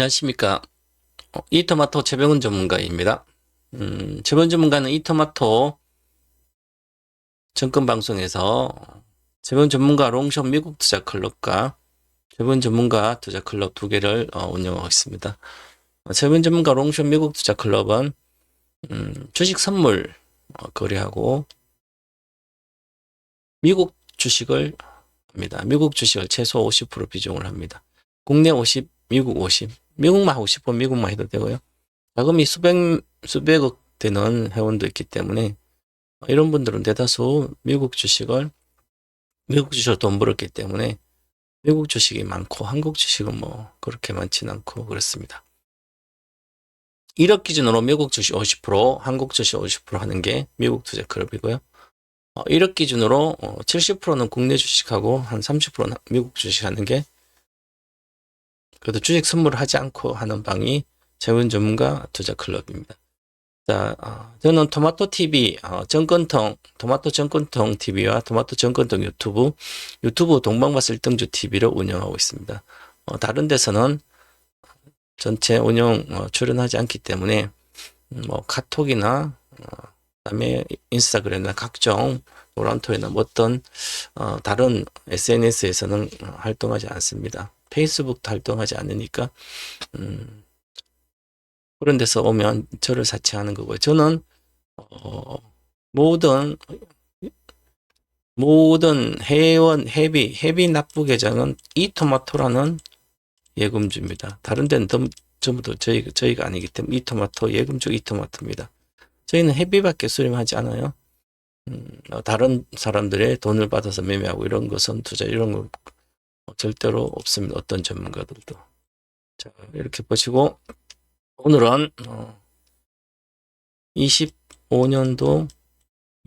안녕하십니까. 이토마토 최병훈 전문가입니다. 최병훈 전문가는 이토마토 정권방송에서 최병훈 전문가 롱숏 미국 투자 클럽과 최병훈 전문가 투자 클럽 두 개를 운영하고 있습니다. 최병훈 전문가 롱숏 미국 투자 클럽은 주식 선물 거래하고 미국 주식을 합니다. 미국 주식을 최소 50% 비중을 합니다. 국내 50, 미국 50. 미국만 하고 싶으면 미국만 해도 되고요. 자금이 수백억 되는 회원도 있기 때문에 이런 분들은 대다수 미국 주식으로 돈 벌었기 때문에 미국 주식이 많고 한국 주식은 뭐 그렇게 많지는 않고 그렇습니다. 1억 기준으로 미국 주식 50%, 한국 주식 50% 하는 게 미국 투자 클럽이고요. 1억 기준으로 70%는 국내 주식하고 한 30%는 미국 주식 하는 게, 그래도 주식 선물을 하지 않고 하는 방이 최병훈 전문가 투자 클럽입니다. 자, 저는 토마토 TV, 토마토 정권통 TV와 토마토 정권통 유튜브 동방마스 1등주 TV를 운영하고 있습니다. 다른 데서는 전체 운영 출연하지 않기 때문에 뭐 카톡이나 그다음에 인스타그램이나 각종 노란토이나 뭐 어떤 다른 SNS에서는 활동하지 않습니다. 페이스북도 활동하지 않으니까 그런 데서 오면 저를 사칭하는 거고요. 저는 모든 회원 회비 납부 계좌는 이토마토라는 예금주입니다. 다른 데는 전부 다 저희가 아니기 때문에 이토마토 예금주 이토마토입니다. 저희는 회비밖에 수령하지 않아요. 다른 사람들의 돈을 받아서 매매하고 이런 것은 투자 이런 거 절대로 없습니다. 어떤 전문가들도. 자, 이렇게 보시고 오늘은 25년도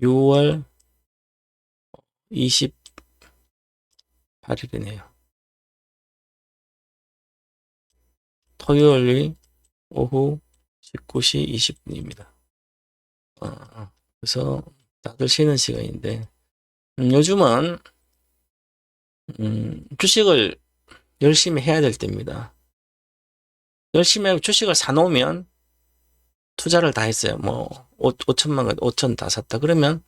6월 28일이네요. 토요일 오후 19시 20분입니다. 그래서 다들 쉬는 시간인데 요즘은 주식을 열심히 해야 될 때입니다. 열심히 하고 주식을 사놓으면 투자를 다 했어요. 뭐 5천만 원, 5천 다 샀다. 그러면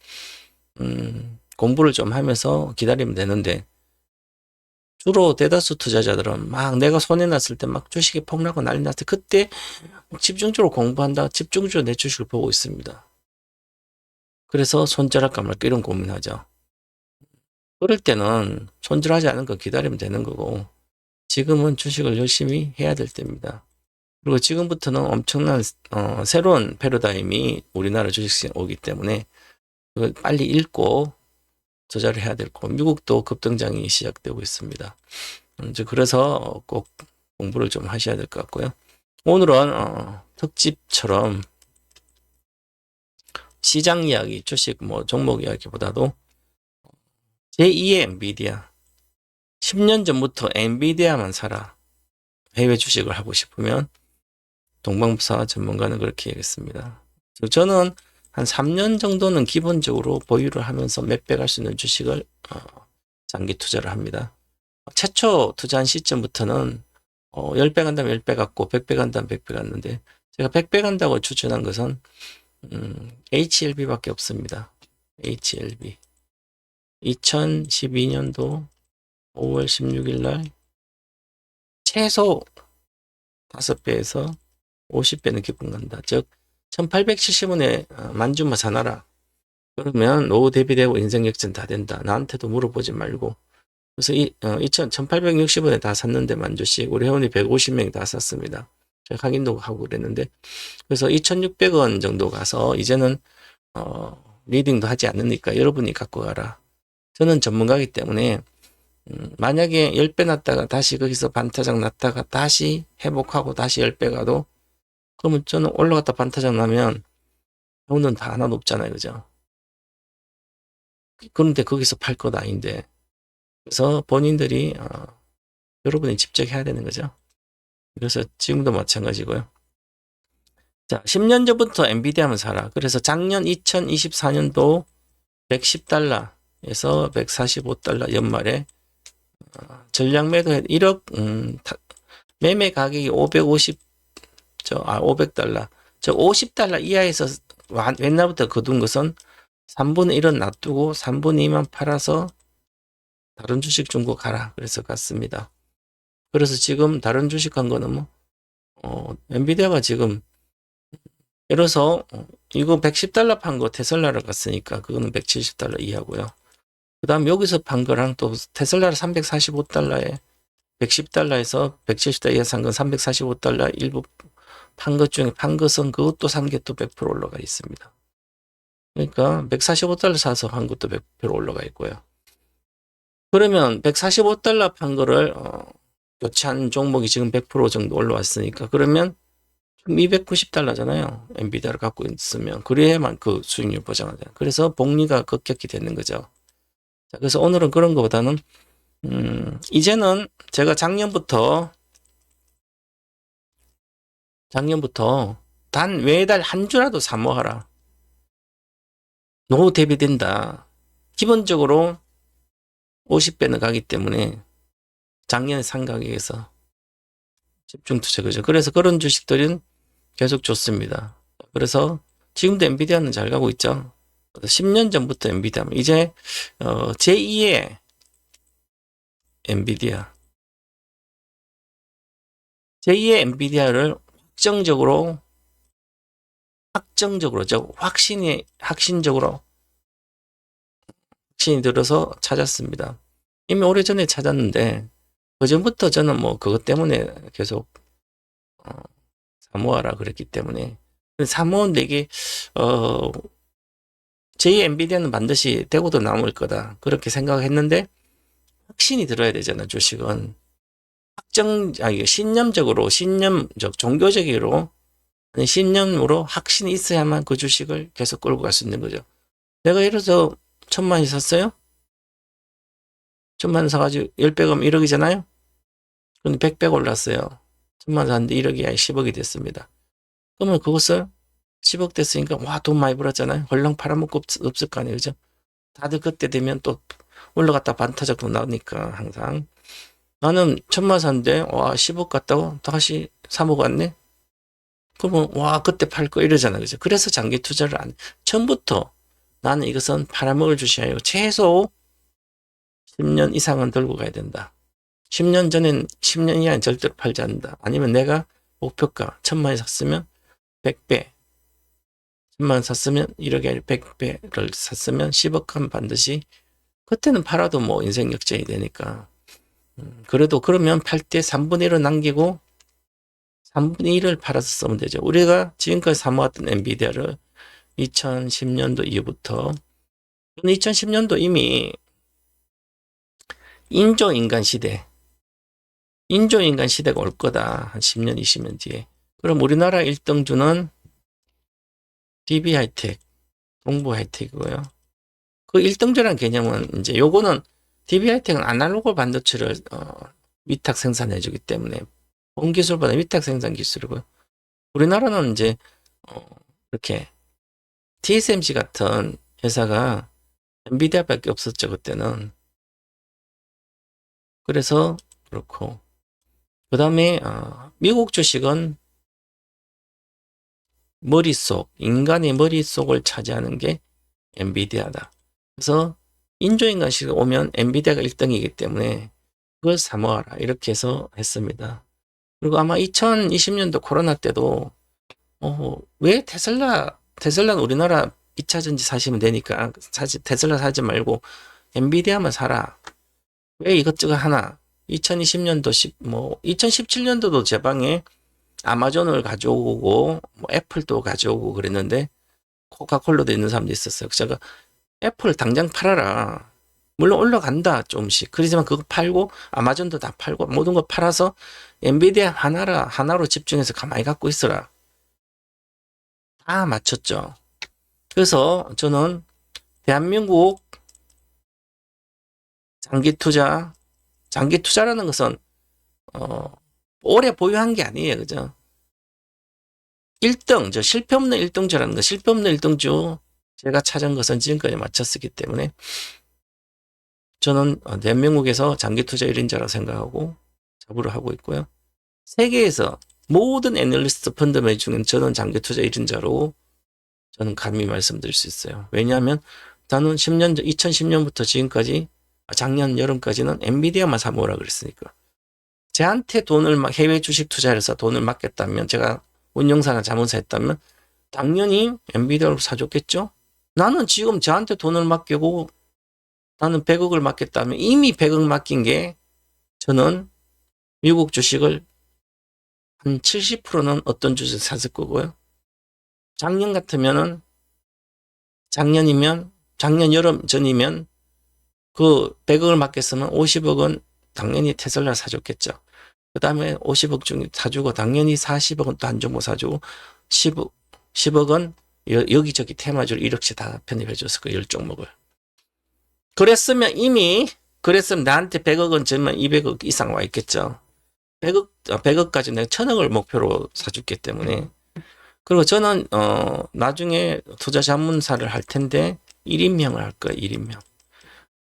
공부를 좀 하면서 기다리면 되는데, 주로 대다수 투자자들은 막 내가 손해 났을 때 막 주식이 폭락하고 난리 났을 때 그때 집중적으로 공부한다, 집중적으로 내 주식을 보고 있습니다. 그래서 손절할까 말까 이런 고민하죠. 그럴 때는 손절하지 않은 거 기다리면 되는 거고, 지금은 주식을 열심히 해야 될 때입니다. 그리고 지금부터는 엄청난 새로운 패러다임이 우리나라 주식시장에 오기 때문에 그걸 빨리 읽고 투자를 해야 될 거고, 미국도 급등장이 시작되고 있습니다. 그래서 꼭 공부를 좀 하셔야 될 것 같고요. 오늘은 특집처럼 시장 이야기, 주식 뭐 종목 이야기보다도 제2의 엔비디아, 10년 전부터 엔비디아만 사라, 해외 주식을 하고 싶으면 동방부사 전문가는 그렇게 얘기했습니다. 저는 한 3년 정도는 기본적으로 보유를 하면서 몇 배 갈 수 있는 주식을 장기 투자를 합니다. 최초 투자한 시점부터는 10배 간다면 10배 갔고 100배 간다면 100배 갔는데, 제가 100배 간다고 추천한 것은 HLB밖에 없습니다. HLB 2012년도 5월 16일 날 최소 5배에서 50배는 기분 간다. 즉 1870원에 만주마 사놔라. 그러면 노후 대비되고 인생 역전 다 된다. 나한테도 물어보지 말고. 그래서 1860원에 다 샀는데 만주씩 우리 회원이 150명이 다 샀습니다. 제가 확인도 하고 그랬는데, 그래서 2600원 정도 가서 이제는 리딩도 하지 않으니까 여러분이 갖고 가라. 저는 전문가이기 때문에 만약에 10배 났다가 다시 거기서 반타작 났다가 다시 회복하고 다시 10배 가도, 그러면 저는 올라갔다 반타작 나면 회원은 다 하나도 없잖아요. 그죠? 그런데 거기서 팔 것 아닌데. 그래서 본인들이 여러분이 직접 해야 되는 거죠. 그래서 지금도 마찬가지고요. 자, 10년 전부터 엔비디아만 사라. 그래서 작년 2024년도 110달러에서 145달러 연말에 전량 매도해 1억 매매 가격이 500달러. 저 50달러 이하에서 옛날부터 거둔 것은 3분의 1은 놔두고 3분의 2만 팔아서 다른 주식 중고 가라. 그래서 갔습니다. 그래서 지금 다른 주식 한 거는 뭐, 엔비디아가 지금, 예를 들어서, 이거 110달러 판 거 테슬라를 갔으니까 그거는 170달러 이하고요. 그 다음 여기서 판 거랑 또 테슬라를 345달러에 110달러에서 170달러 이하 산 건 345달러 일부 판 것 중에 판 것은 그것도 산 게 또 100% 올라가 있습니다. 그러니까 145달러 사서 한 것도 100% 올라가 있고요. 그러면 145달러 판 거를 교체한 종목이 지금 100% 정도 올라왔으니까 그러면 290달러잖아요. 엔비디아를 갖고 있으면 그래야만 그 수익률 보장하잖아요. 그래서 복리가 급격히 되는 거죠. 자, 그래서 오늘은 그런 것보다는 이제는 제가 작년부터 단 매달 한 주라도 사모하라. 노후 대비된다. 기본적으로 50배는 가기 때문에 작년에 산 가격에서 집중 투자 그죠. 그래서 그런 주식들은 계속 좋습니다. 그래서 지금도 엔비디아는 잘 가고 있죠. 10년 전부터 엔비디아 이제 제2의 엔비디아 제2의 엔비디아를 확신적으로 확신이 들어서 찾았습니다. 이미 오래전에 찾았는데 그전부터 저는 뭐 그것 때문에 계속 사모하라 그랬기 때문에 사모인데 이게 제2 엔비디아는 반드시 되고도 남을 거다 그렇게 생각했는데 확신이 들어야 되잖아. 주식은 신념적 종교적으로 신념으로 확신이 있어야만 그 주식을 계속 끌고 갈 수 있는 거죠. 내가 예를 들어서 1,000만원 샀어요. 1,000만원 사가지고 10배가면 1억이잖아요. 근데 100배가 올랐어요. 1,000만원 샀는데 1억이 아니라 10억이 됐습니다. 그러면 그것을 10억 됐으니까 와, 돈 많이 벌었잖아요. 헐렁 팔아먹고 없을 거 아니에요. 그죠? 다들 그때 되면 또 올라갔다 반타작도 나오니까 항상 나는 1,000만원 샀는데 와, 10억 갔다고 다시 3억 왔네. 그러면 와, 그때 팔 거 이러잖아. 그죠? 그래서 장기 투자를 안 해. 처음부터 나는 이것은 팔아먹을 주식이 아니고 최소 10년 이상은 들고 가야 된다. 10년 전엔 10년 이하는 절대로 팔지 않는다. 아니면 내가 목표가 1,000만원 샀으면 100배, 10만원 샀으면 1억이 아니라 100배를 샀으면 10억 하면 반드시 그때는 팔아도 뭐 인생 역전이 되니까 그래도 그러면 팔 때 3분의 1을 남기고 3분의 1을 팔아서 쓰면 되죠. 우리가 지금까지 사모았던 엔비디아를 2010년도 이후부터 2010년도 이미 인조인간 시대가 올 거다. 한 10년, 20년 뒤에. 그럼 우리나라 1등주는 DB하이텍, 동부하이텍이고요. 그 1등주라는 개념은 이제 요거는 DB하이텍은 아날로그 반도체를 위탁 생산해 주기 때문에 본 기술보다 위탁 생산 기술이고요. 우리나라는 이제 이렇게 TSMC 같은 회사가 엔비디아밖에 없었죠, 그때는. 그래서 그렇고 그 다음에 미국 주식은 인간의 머릿속을 차지하는 게 엔비디아다. 그래서 인조인간식 오면 엔비디아가 1등이기 때문에 그걸 사모하라 이렇게 해서 했습니다. 그리고 아마 2020년도 코로나 때도 왜 테슬라는 우리나라 2차 전지 사시면 되니까 테슬라 사지 말고 엔비디아만 사라. 왜 이것저것 하나? 2020년도 2017년도도 제 방에 아마존을 가져오고 뭐 애플도 가져오고 그랬는데 코카콜라도 있는 사람도 있었어요. 제가 애플 당장 팔아라. 물론 올라간다 조금씩. 그러지만 그거 팔고 아마존도 다 팔고 모든 거 팔아서 엔비디아 하나로 집중해서 가만히 갖고 있어라. 다 맞췄죠. 그래서 저는 대한민국 장기 투자라는 것은 오래 보유한 게 아니에요. 그죠? 1등, 실패 없는 1등주라는 거, 실패 없는 1등주 제가 찾은 것은 지금까지 맞췄었기 때문에 저는 대한민국에서 장기 투자 1인자라고 생각하고 자부를 하고 있고요. 세계에서 모든 애널리스트 펀드 매니저 중에 저는 장기 투자 1인자로 저는 감히 말씀드릴 수 있어요. 왜냐하면 나는 10년 전, 2010년부터 지금까지, 작년 여름까지는 엔비디아만 사모으라 그랬으니까. 제한테 돈을 막 해외 주식 투자해서 돈을 맡겼다면, 제가 운용사나 자문사 했다면 당연히 엔비디아를 사줬겠죠. 나는 지금 저한테 돈을 맡기고 나는 100억을 맡겼다면 이미 100억 맡긴 게 저는 미국 주식을 한 70%는 어떤 주식 샀을 거고요. 작년 같으면은 작년 여름 전이면 그 100억을 맡겼으면 50억은 당연히 테슬라 사줬겠죠. 그 다음에 50억 중에 사주고 당연히 40억은 또 한 종목 사주고 10억은 여기저기 테마주를 1억씩 다 편입해줬을 거예요. 10종목을. 그랬으면 나한테 100억은 전만 200억 이상 와 있겠죠. 100억까지 내가 1000억을 목표로 사줬기 때문에. 그리고 저는 나중에 투자 자문사를 할 텐데 1인명을 할 거예요. 1인명.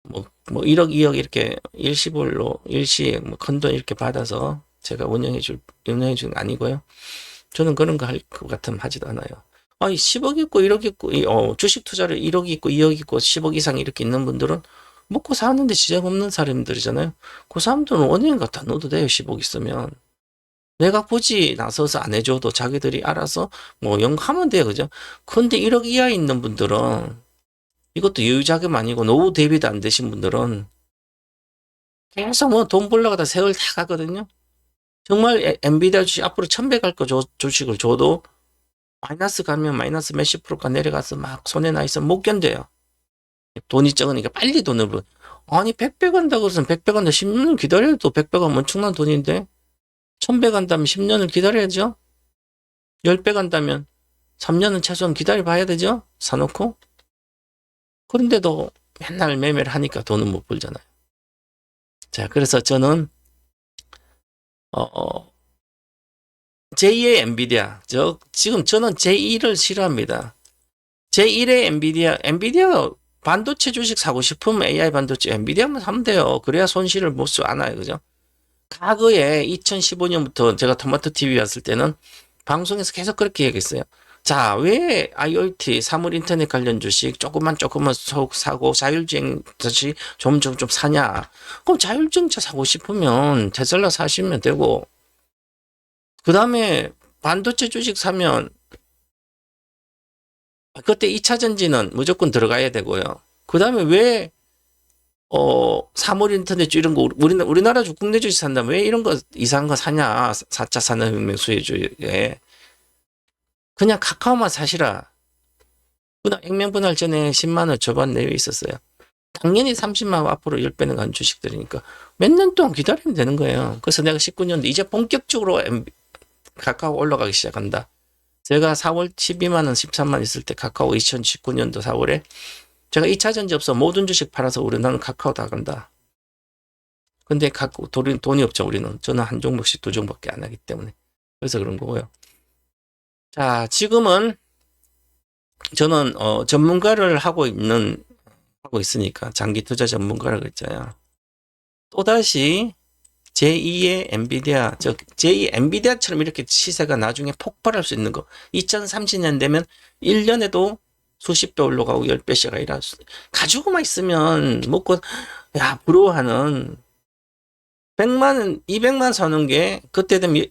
뭐 1억, 2억 이렇게 일시불로 일시에 큰 돈 이렇게 받아서 제가 운영해 주는 건 아니고요. 저는 그런 거 할 것 같으면 하지도 않아요. 아니 10억 있고 1억 있고 주식 투자를 1억 있고 2억 있고 10억 이상 이렇게 있는 분들은 먹고 사는데 지장 없는 사람들이잖아요. 그 사람들은 은행 갖다 넣어도 돼요. 10억 있으면. 내가 굳이 나서서 안 해줘도 자기들이 알아서 뭐 하면 돼요. 그죠? 근데 1억 이하에 있는 분들은, 이것도 여유자금 아니고 노후 대비도 안 되신 분들은 계속 뭐 돈 벌려고 다 세월 다 가거든요. 정말 엔비디아 주식 앞으로 1000배 갈 거 주식을 줘도 마이너스 가면 마이너스 몇십 프로가 내려가서 막 손에 나 있으면 못 견뎌요. 돈이 적으니까 빨리 돈을 벌. 아니 100배 간다고 해서 100배 간다 10년을 기다려도 100배 가면 엄청난 돈인데 1000배 간다면 10년을 기다려야죠. 10배 간다면 3년은 최소한 기다려봐야 되죠. 사놓고. 그런데도 맨날 매매를 하니까 돈은 못 벌잖아요. 자, 그래서 저는 제2의 엔비디아, 지금 저는 제1을 싫어합니다. 제1의 엔비디아 반도체 주식 사고 싶으면 AI 반도체 엔비디아만 사면 돼요. 그래야 손실을 못 수 않아요. 그죠? 과거에 2015년부터 제가 토마토 TV 왔을 때는 방송에서 계속 그렇게 얘기했어요. 자, 왜 IoT, 사물 인터넷 관련 주식 조금만 사고 자율주행 주식 좀 사냐? 그럼 자율주행차 사고 싶으면 테슬라 사시면 되고, 그 다음에 반도체 주식 사면 그때 2차 전지는 무조건 들어가야 되고요. 그 다음에 왜 사물 인터넷 이런 거 우리나라 국내 주식 산다면 왜 이런 거 이상한 거 사냐? 4차 산업혁명 수혜주에 그냥 카카오만 사시라. 액면 분할 전에 10만 원 초반 내외 있었어요. 당연히 30만 원 앞으로 10배는 간 주식들이니까 몇 년 동안 기다리면 되는 거예요. 그래서 내가 19년도 이제 본격적으로 카카오 올라가기 시작한다. 제가 4월 12만 원, 13만 원 있을 때 카카오 2019년도 4월에 제가 2차 전지 없어 모든 주식 팔아서 나는 카카오 다 간다. 근데 돈이 없죠, 우리는. 저는 한 종목씩 2종밖에 안 하기 때문에. 그래서 그런 거고요. 자, 지금은 저는 전문가를 하고 있으니까 장기 투자 전문가라고 했잖아요. 또다시 제2의 엔비디아, 제2 엔비디아처럼 이렇게 시세가 나중에 폭발할 수 있는 거. 2030년 되면 1년에도 수십 배 올라가고 10배씩 아니라 가지고만 있으면 먹고, 야, 부러워하는 100만, 200만 사는 게 그때 되면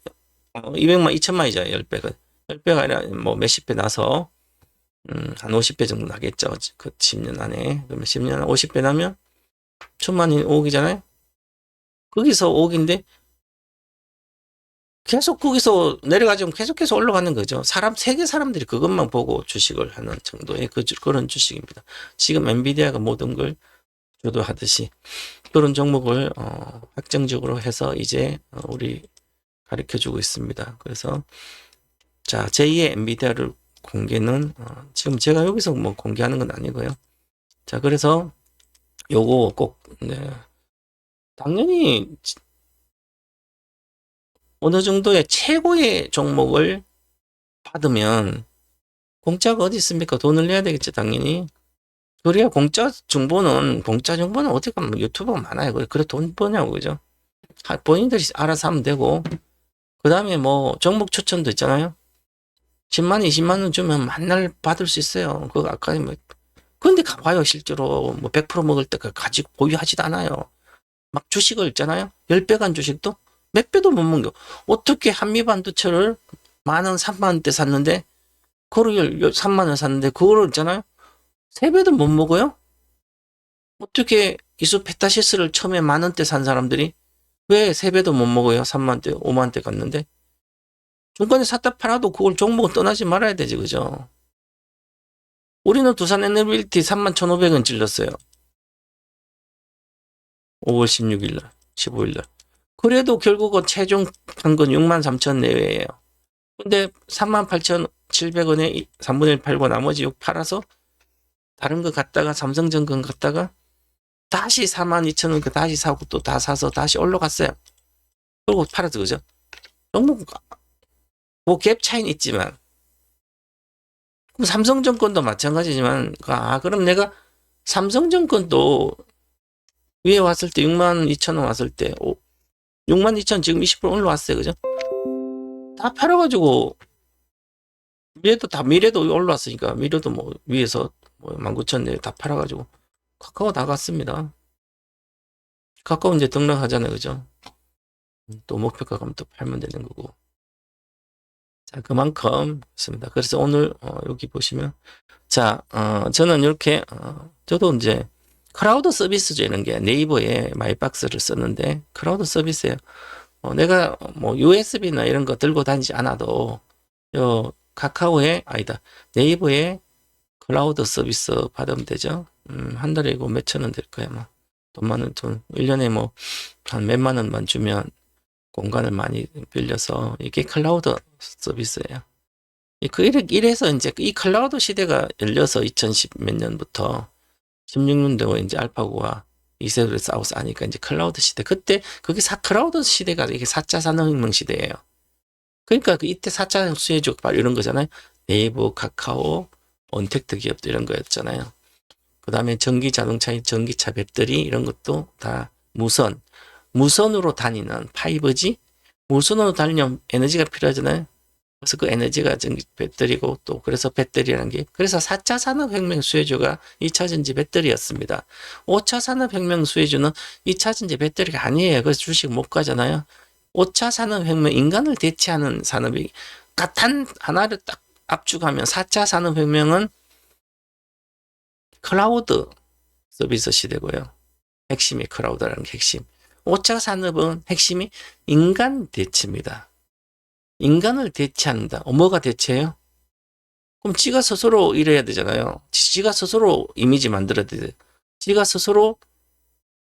200만, 2000만이잖아요. 10배가. 10배가 아니라 뭐 몇십 배 나서 한 50배 정도 나겠죠. 그 10년 안에. 그러면 10년 안에 50배 나면 1000만이 5억이잖아요. 거기서 5억인데 계속 거기서 내려가지면 계속해서 올라가는 거죠. 세계 사람들이 그것만 보고 주식을 하는 정도의 그런 주식입니다. 지금 엔비디아가 모든 걸 주도하듯이 그런 종목을 확정적으로 해서 이제 우리 가르쳐주고 있습니다. 그래서 자, 제2의 엔비디아를 공개는 지금 제가 여기서 뭐 공개하는 건 아니고요. 자, 그래서 요거 꼭 당연히 어느 정도의 최고의 종목을 받으면 공짜가 어디 있습니까? 돈을 내야 되겠죠, 당연히. 그래야 공짜 정보는 어디 가면 유튜버가 많아요. 그래 돈 버냐고, 그죠? 본인들이 알아서 하면 되고, 그 다음에 뭐 종목 추천도 있잖아요. 10만, 20만 원 주면 만날 받을 수 있어요. 그거 아까 뭐 근데 가봐요. 실제로 뭐 100% 먹을 때 가지고 보유하지도 않아요. 막 주식을 있잖아요. 10배 간 주식도 몇 배도 못 먹겨. 어떻게 한미반도체를 10,000원, 30,000원대 샀는데 그거를 3만 원 샀는데 그거를 있잖아요. 3배도 못 먹어요? 어떻게 이수페타시스를 처음에 10,000원대 산 사람들이 왜 3배도 못 먹어요? 3만대, 5만대 갔는데 중간에 샀다 팔아도 그걸 종목은 떠나지 말아야 되지, 그죠? 우리는 두산 에너빌리티 31,500원 찔렀어요. 5월 16일 날, 15일 날. 그래도 결국은 최종 한 건 63,000 내외예요. 근데 38,700원에 3분의 1 팔고 나머지 6 팔아서 다른 거 갔다가 삼성전권 갔다가 다시 42,000원 다시 사고 또 다 사서 다시 올라갔어요. 그리고 팔아서 그죠? 종목 뭐 갭 차이는 있지만 그럼 삼성전권도 마찬가지지만 그럼 내가 삼성전권도 위에 왔을 때 62,000원 왔을 때 62,000원 지금 20% 올라왔어요. 그죠? 다 팔아가지고 미래도 올라왔으니까 미래도 뭐 위에서 뭐 19,000원 내에 다 팔아가지고 카카오 나갔습니다. 카카오 이제 등락하잖아요. 그죠? 또 목표가 가면 또 팔면 되는 거고. 자, 그만큼 있습니다. 그래서 오늘 여기 보시면 저는 이렇게 저도 이제 클라우드 서비스죠. 이런 게 네이버에 마이박스를 썼는데 클라우드 서비스예요. 내가 뭐 USB나 이런 거 들고 다니지 않아도 카카오에 네이버에 클라우드 서비스 받으면 되죠. 한 달에 이거 몇천 원 될 거야. 뭐 돈 많은 돈 1년에 뭐 한 몇만 원만 주면 공간을 많이 빌려서 이게 클라우드 서비스예요. 이래서 이제 이 클라우드 시대가 열려서 2010 몇 년부터 16년도에 이제 알파고와 이세돌이 싸워서 하니까 이제 클라우드 시대. 그때 그게 클라우드 시대가 이게 4차 산업혁명 시대예요. 그러니까 이때 4차 수혜주 이런 거잖아요. 네이버, 카카오, 언택트 기업도 이런 거였잖아요. 그 다음에 전기 자동차, 전기차 배터리 이런 것도 다 무선으로 다니는 5G, 무선으로 다니려면 에너지가 필요하잖아요. 그래서 그 에너지가 전기 배터리고 또 그래서 배터리라는 게 그래서 4차 산업혁명 수혜주가 2차 전지 배터리였습니다. 5차 산업혁명 수혜주는 2차 전지 배터리가 아니에요. 그래서 주식 못 가잖아요. 5차 산업혁명 인간을 대체하는 산업이 단 하나를 딱 압축하면 4차 산업혁명은 클라우드 서비스 시대고요. 핵심이 클라우드라는 게 핵심. 5차 산업은 핵심이 인간 대체입니다. 인간을 대체한다. 뭐가 대체해요? 그럼 지가 스스로 일해야 되잖아요. 지가 스스로 이미지 만들어야 돼요. 지가 스스로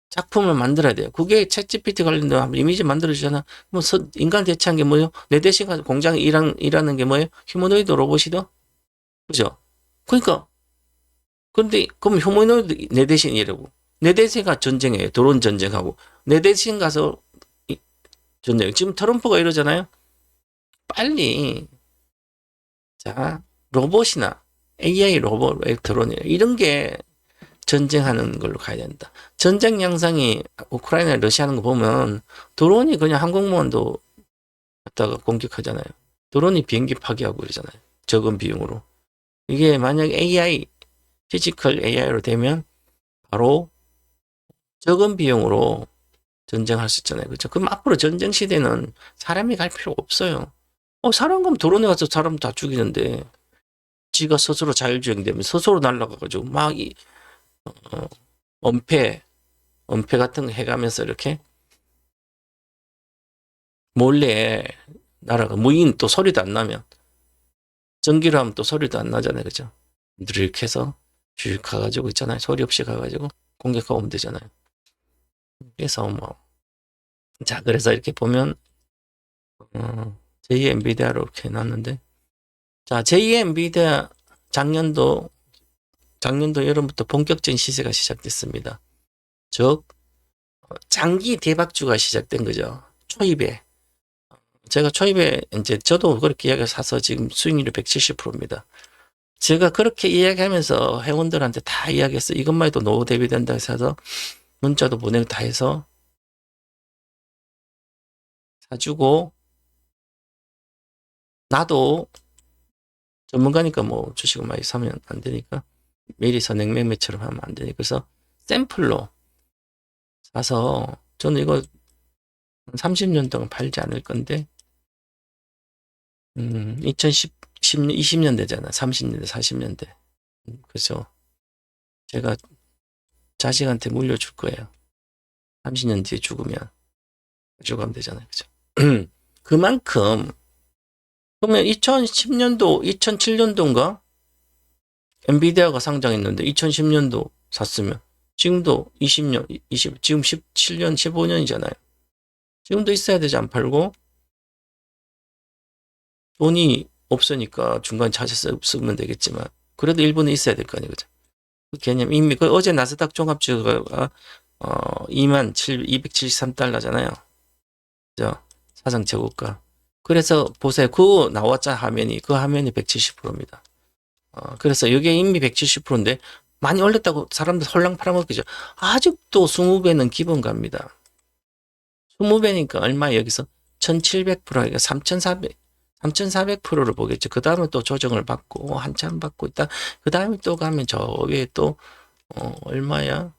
작품을 만들어야 돼요. 그게 챗GPT 관련된 이미지 만들어주잖아. 뭐 인간 대체한 게 뭐예요? 내 대신 가서 공장에 일하는 게 뭐예요? 휴머노이드 로봇이다? 그죠? 그러니까 근데 그럼 휴머노이드 내 대신 일하고 내 대신 가 전쟁해요. 드론 전쟁하고 내 대신 가서 전쟁. 지금 트럼프가 이러잖아요. 빨리 로봇이나 AI 로봇, 드론 이런 게 전쟁하는 걸로 가야 된다. 전쟁 양상이 우크라이나 러시아 하는 거 보면 드론이 그냥 항공모함도 갖다가 공격하잖아요. 드론이 비행기 파괴하고 그러잖아요. 적은 비용으로. 이게 만약 AI, 피지컬 AI로 되면 바로 적은 비용으로 전쟁할 수 있잖아요. 그렇죠? 그럼 앞으로 전쟁 시대는 사람이 갈 필요가 없어요. 사람 그럼 드론에 가서 사람 다 죽이는데 지가 스스로 자율주행되면 스스로 날아가가지고 막 엄폐 같은 거 해가면서 이렇게 몰래 날아가. 무인 또 소리도 안 나면 전기로 하면 또 소리도 안 나잖아요. 그죠? 이렇게 해서 쭉 가가지고 있잖아요. 소리 없이 가가지고 공격하고 오면 되잖아요. 그래서 그래서 이렇게 보면 제2의 엔비디아로 이렇게 해놨는데 제2의 엔비디아 작년도 여름부터 본격적인 시세가 시작됐습니다. 즉 장기 대박주가 시작된 거죠. 초입에 제가 초입에 이제 저도 그렇게 이야기를 사서 지금 수익률이 170%입니다. 제가 그렇게 이야기하면서 회원들한테 다 이야기해서 이것만 해도 노후 대비된다 해서 문자도 보내고 다 해서 사주고 나도 전문가니까 뭐 주식을 많이 사면 안 되니까 미리 선행 매매처럼 하면 안 되니까 그래서 샘플로 사서 저는 이거 30년 동안 팔지 않을 건데 2010, 20년대잖아. 30년대, 40년대. 그래서 제가 자식한테 물려줄 거예요. 30년 뒤에 죽으면 가져가면 되잖아요. 그죠? 그만큼 그러면 2010년도, 2007년도인가 엔비디아가 상장했는데 2010년도 샀으면 지금도 20년, 20, 지금 17년, 15년이잖아요. 지금도 있어야 되지 안 팔고 돈이 없으니까 중간 찾아서 쓰면 되겠지만 그래도 일본에 있어야 될 거 아니에요. 그죠? 그 개념 이미 그 어제 나스닥 종합지수가 273달러잖아요. 그죠? 사상 최고가. 그래서 보세요. 그 나왔자 화면이 그 화면이 170%입니다. 그래서 이게 이미 170%인데 많이 올렸다고 사람들 홀랑 팔아먹기죠. 아직도 20배는 기본 갑니다. 20배니까 얼마 여기서 1700%니까 3400%를 보겠죠. 그 다음에 또 조정을 받고 한참 받고 있다. 그 다음에 또 가면 저 위에 또 얼마야?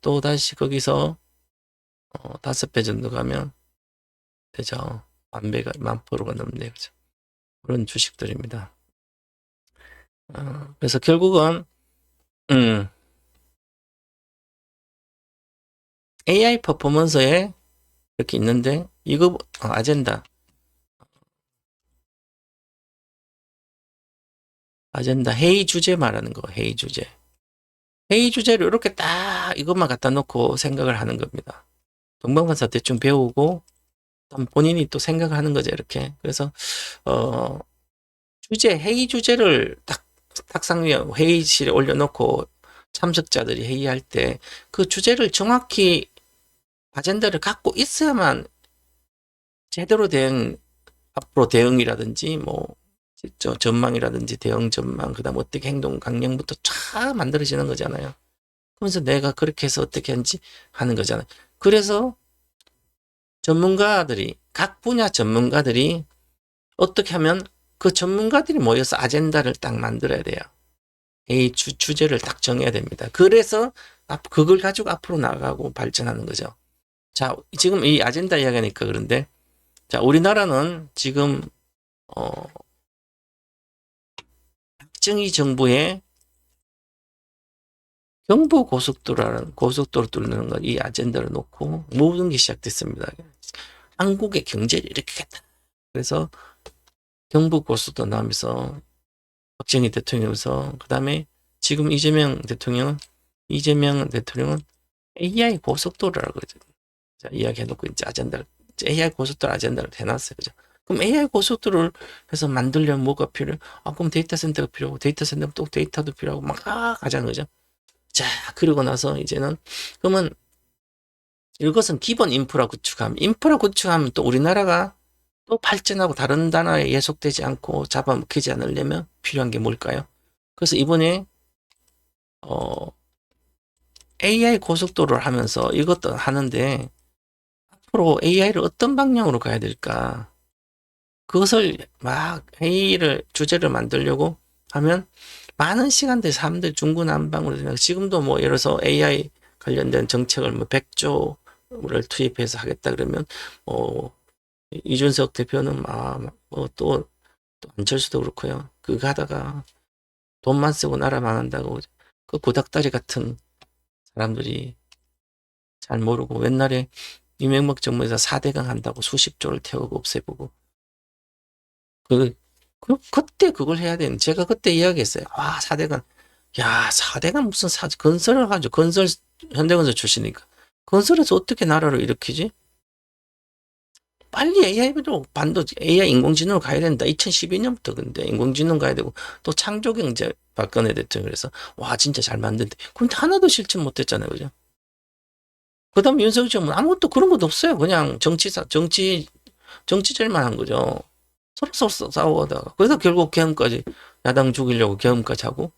또 다시 거기서 5배 정도 가면 되죠. 1000배가 10,000%가 넘네요. 그죠? 그런 주식들입니다. 그래서 결국은 AI 퍼포먼스에 이렇게 있는데 이거 아젠다 회의 주제 말하는 거 회의 주제 회의 주제를 이렇게 딱 이것만 갖다 놓고 생각을 하는 겁니다. 동방간사 대충 배우고 본인이 또 생각하는 거죠 이렇게. 그래서 회의 주제를 딱 탁상 위에 회의실에 올려놓고 참석자들이 회의할 때 그 주제를 정확히 아젠다를 갖고 있어야만 제대로 된 앞으로 대응이라든지 뭐 전망이라든지 대응 전망 그다음 어떻게 행동 강령부터 쫙 만들어지는 거잖아요. 그러면서 내가 그렇게 해서 어떻게 하는지 하는 거잖아요. 그래서 전문가들이 각 분야 전문가들이 어떻게 하면 그 전문가들이 모여서 아젠다를 딱 만들어야 돼요. 이 주제를 딱 정해야 됩니다. 그래서 그걸 가지고 앞으로 나가고 발전하는 거죠. 자, 지금 이 아젠다 이야기하니까 그런데 자, 우리나라는 지금 박정희 정부의 경부고속도로라는 고속도로 뚫는 것 이 아젠다를 놓고 모든 게 시작됐습니다. 한국의 경제를 이렇게 했다. 그래서 경부고속도로 나오면서 박정희 대통령이면서 그 다음에 지금 이재명 대통령은 AI 고속도로라고 이야기해놓고 이제 아젠다를 AI 고속도로 아젠다를 해놨어요. 그죠? 그럼 AI 고속도로를 해서 만들려면 뭐가 필요해? 그럼 데이터 센터가 필요하고 데이터 센터면 또 데이터도 필요하고 막 가자는 거죠. 자, 그리고 나서 이제는 그러면 이것은 기본 인프라 구축하면 또 우리나라가 또 발전하고 다른 나라에 예속되지 않고 잡아먹히지 않으려면 필요한 게 뭘까요? 그래서 이번에 AI 고속도로를 하면서 이것도 하는데 앞으로 AI를 어떤 방향으로 가야 될까? 그것을 막 회의를 주제를 만들려고 하면 많은 시간들 사람들 중구난방으로 지금도 뭐 예를 들어서 AI 관련된 정책을 뭐 100조를 투입해서 하겠다 그러면 이준석 대표는 또 안철수도 그렇고요. 그거 하다가 돈만 쓰고 나라 망한다고 그 구닥다리 같은 사람들이 잘 모르고 옛날에 이명박 정부에서 4대강 한다고 수십 조를 태우고 없애보고 그때 그걸 해야 되는 제가 그때 이야기했어요. 4대강 야 4대강 무슨 건설을 가지고 현대건설 출신이니까 건설에서 어떻게 나라를 일으키지? 빨리 AI로 AI 인공지능으로 가야 된다. 2012년부터 근데 인공지능 가야 되고 또 창조경제 박근혜 대통령 그래서 진짜 잘 만든데 근데 하나도 실천 못했잖아요, 그죠? 그다음 윤석열 정부는 아무것도 그런 것도 없어요. 그냥 정치질만 한 거죠. 서로 싸우다가 그래서 결국 계엄까지 야당 죽이려고 계엄까지 하고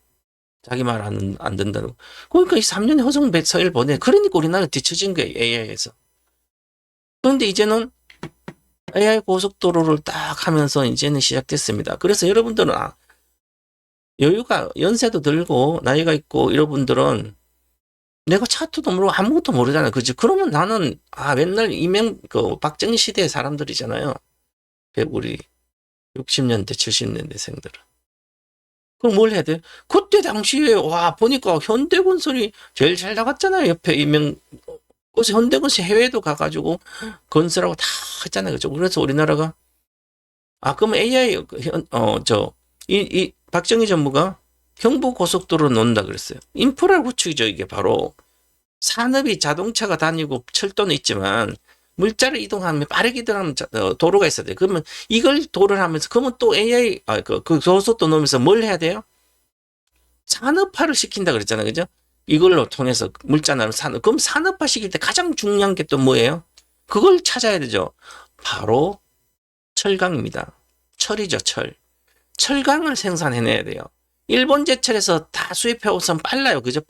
자기 말 안 된다고. 그러니까 이 3년의 허송세일 보내. 그러니까 우리나라 뒤처진 거예요 AI에서. 그런데 이제는 AI 고속도로를 딱 하면서 이제는 시작됐습니다. 그래서 여러분들은 여유가 연세도 들고 나이가 있고 이런 분들은 내가 차트도 모르고 아무것도 모르잖아요. 그지? 그러면 나는 맨날 박정희 시대의 사람들이잖아요. 우리 60년대 70년대생들은. 그럼 뭘 해야 돼? 그때 당시에 보니까 현대건설이 제일 잘 나갔잖아요. 옆에 그래서 현대건설 해외도 가가지고 건설하고 다 했잖아요. 그죠? 그래서 우리나라가 그럼 AI 박정희 정부가 경부고속도로 놓는다 그랬어요. 인프라 구축이죠. 이게 바로 산업이 자동차가 다니고 철도는 있지만 물자를 이동하면 빠르게 이동하면 도로가 있어야 돼. 그러면 이걸 도로를 하면서 그러면 또 AI 그 고속도로 놓으면서 뭘 해야 돼요? 산업화를 시킨다 그랬잖아요. 그죠? 이걸로 통해서 물자 나면 그럼 산업화 시킬 때 가장 중요한 게 또 뭐예요? 그걸 찾아야 되죠. 바로 철강입니다. 철이죠, 철. 철강을 생산해내야 돼요. 일본 제철에서 다 수입해오면 빨라요. 그죠?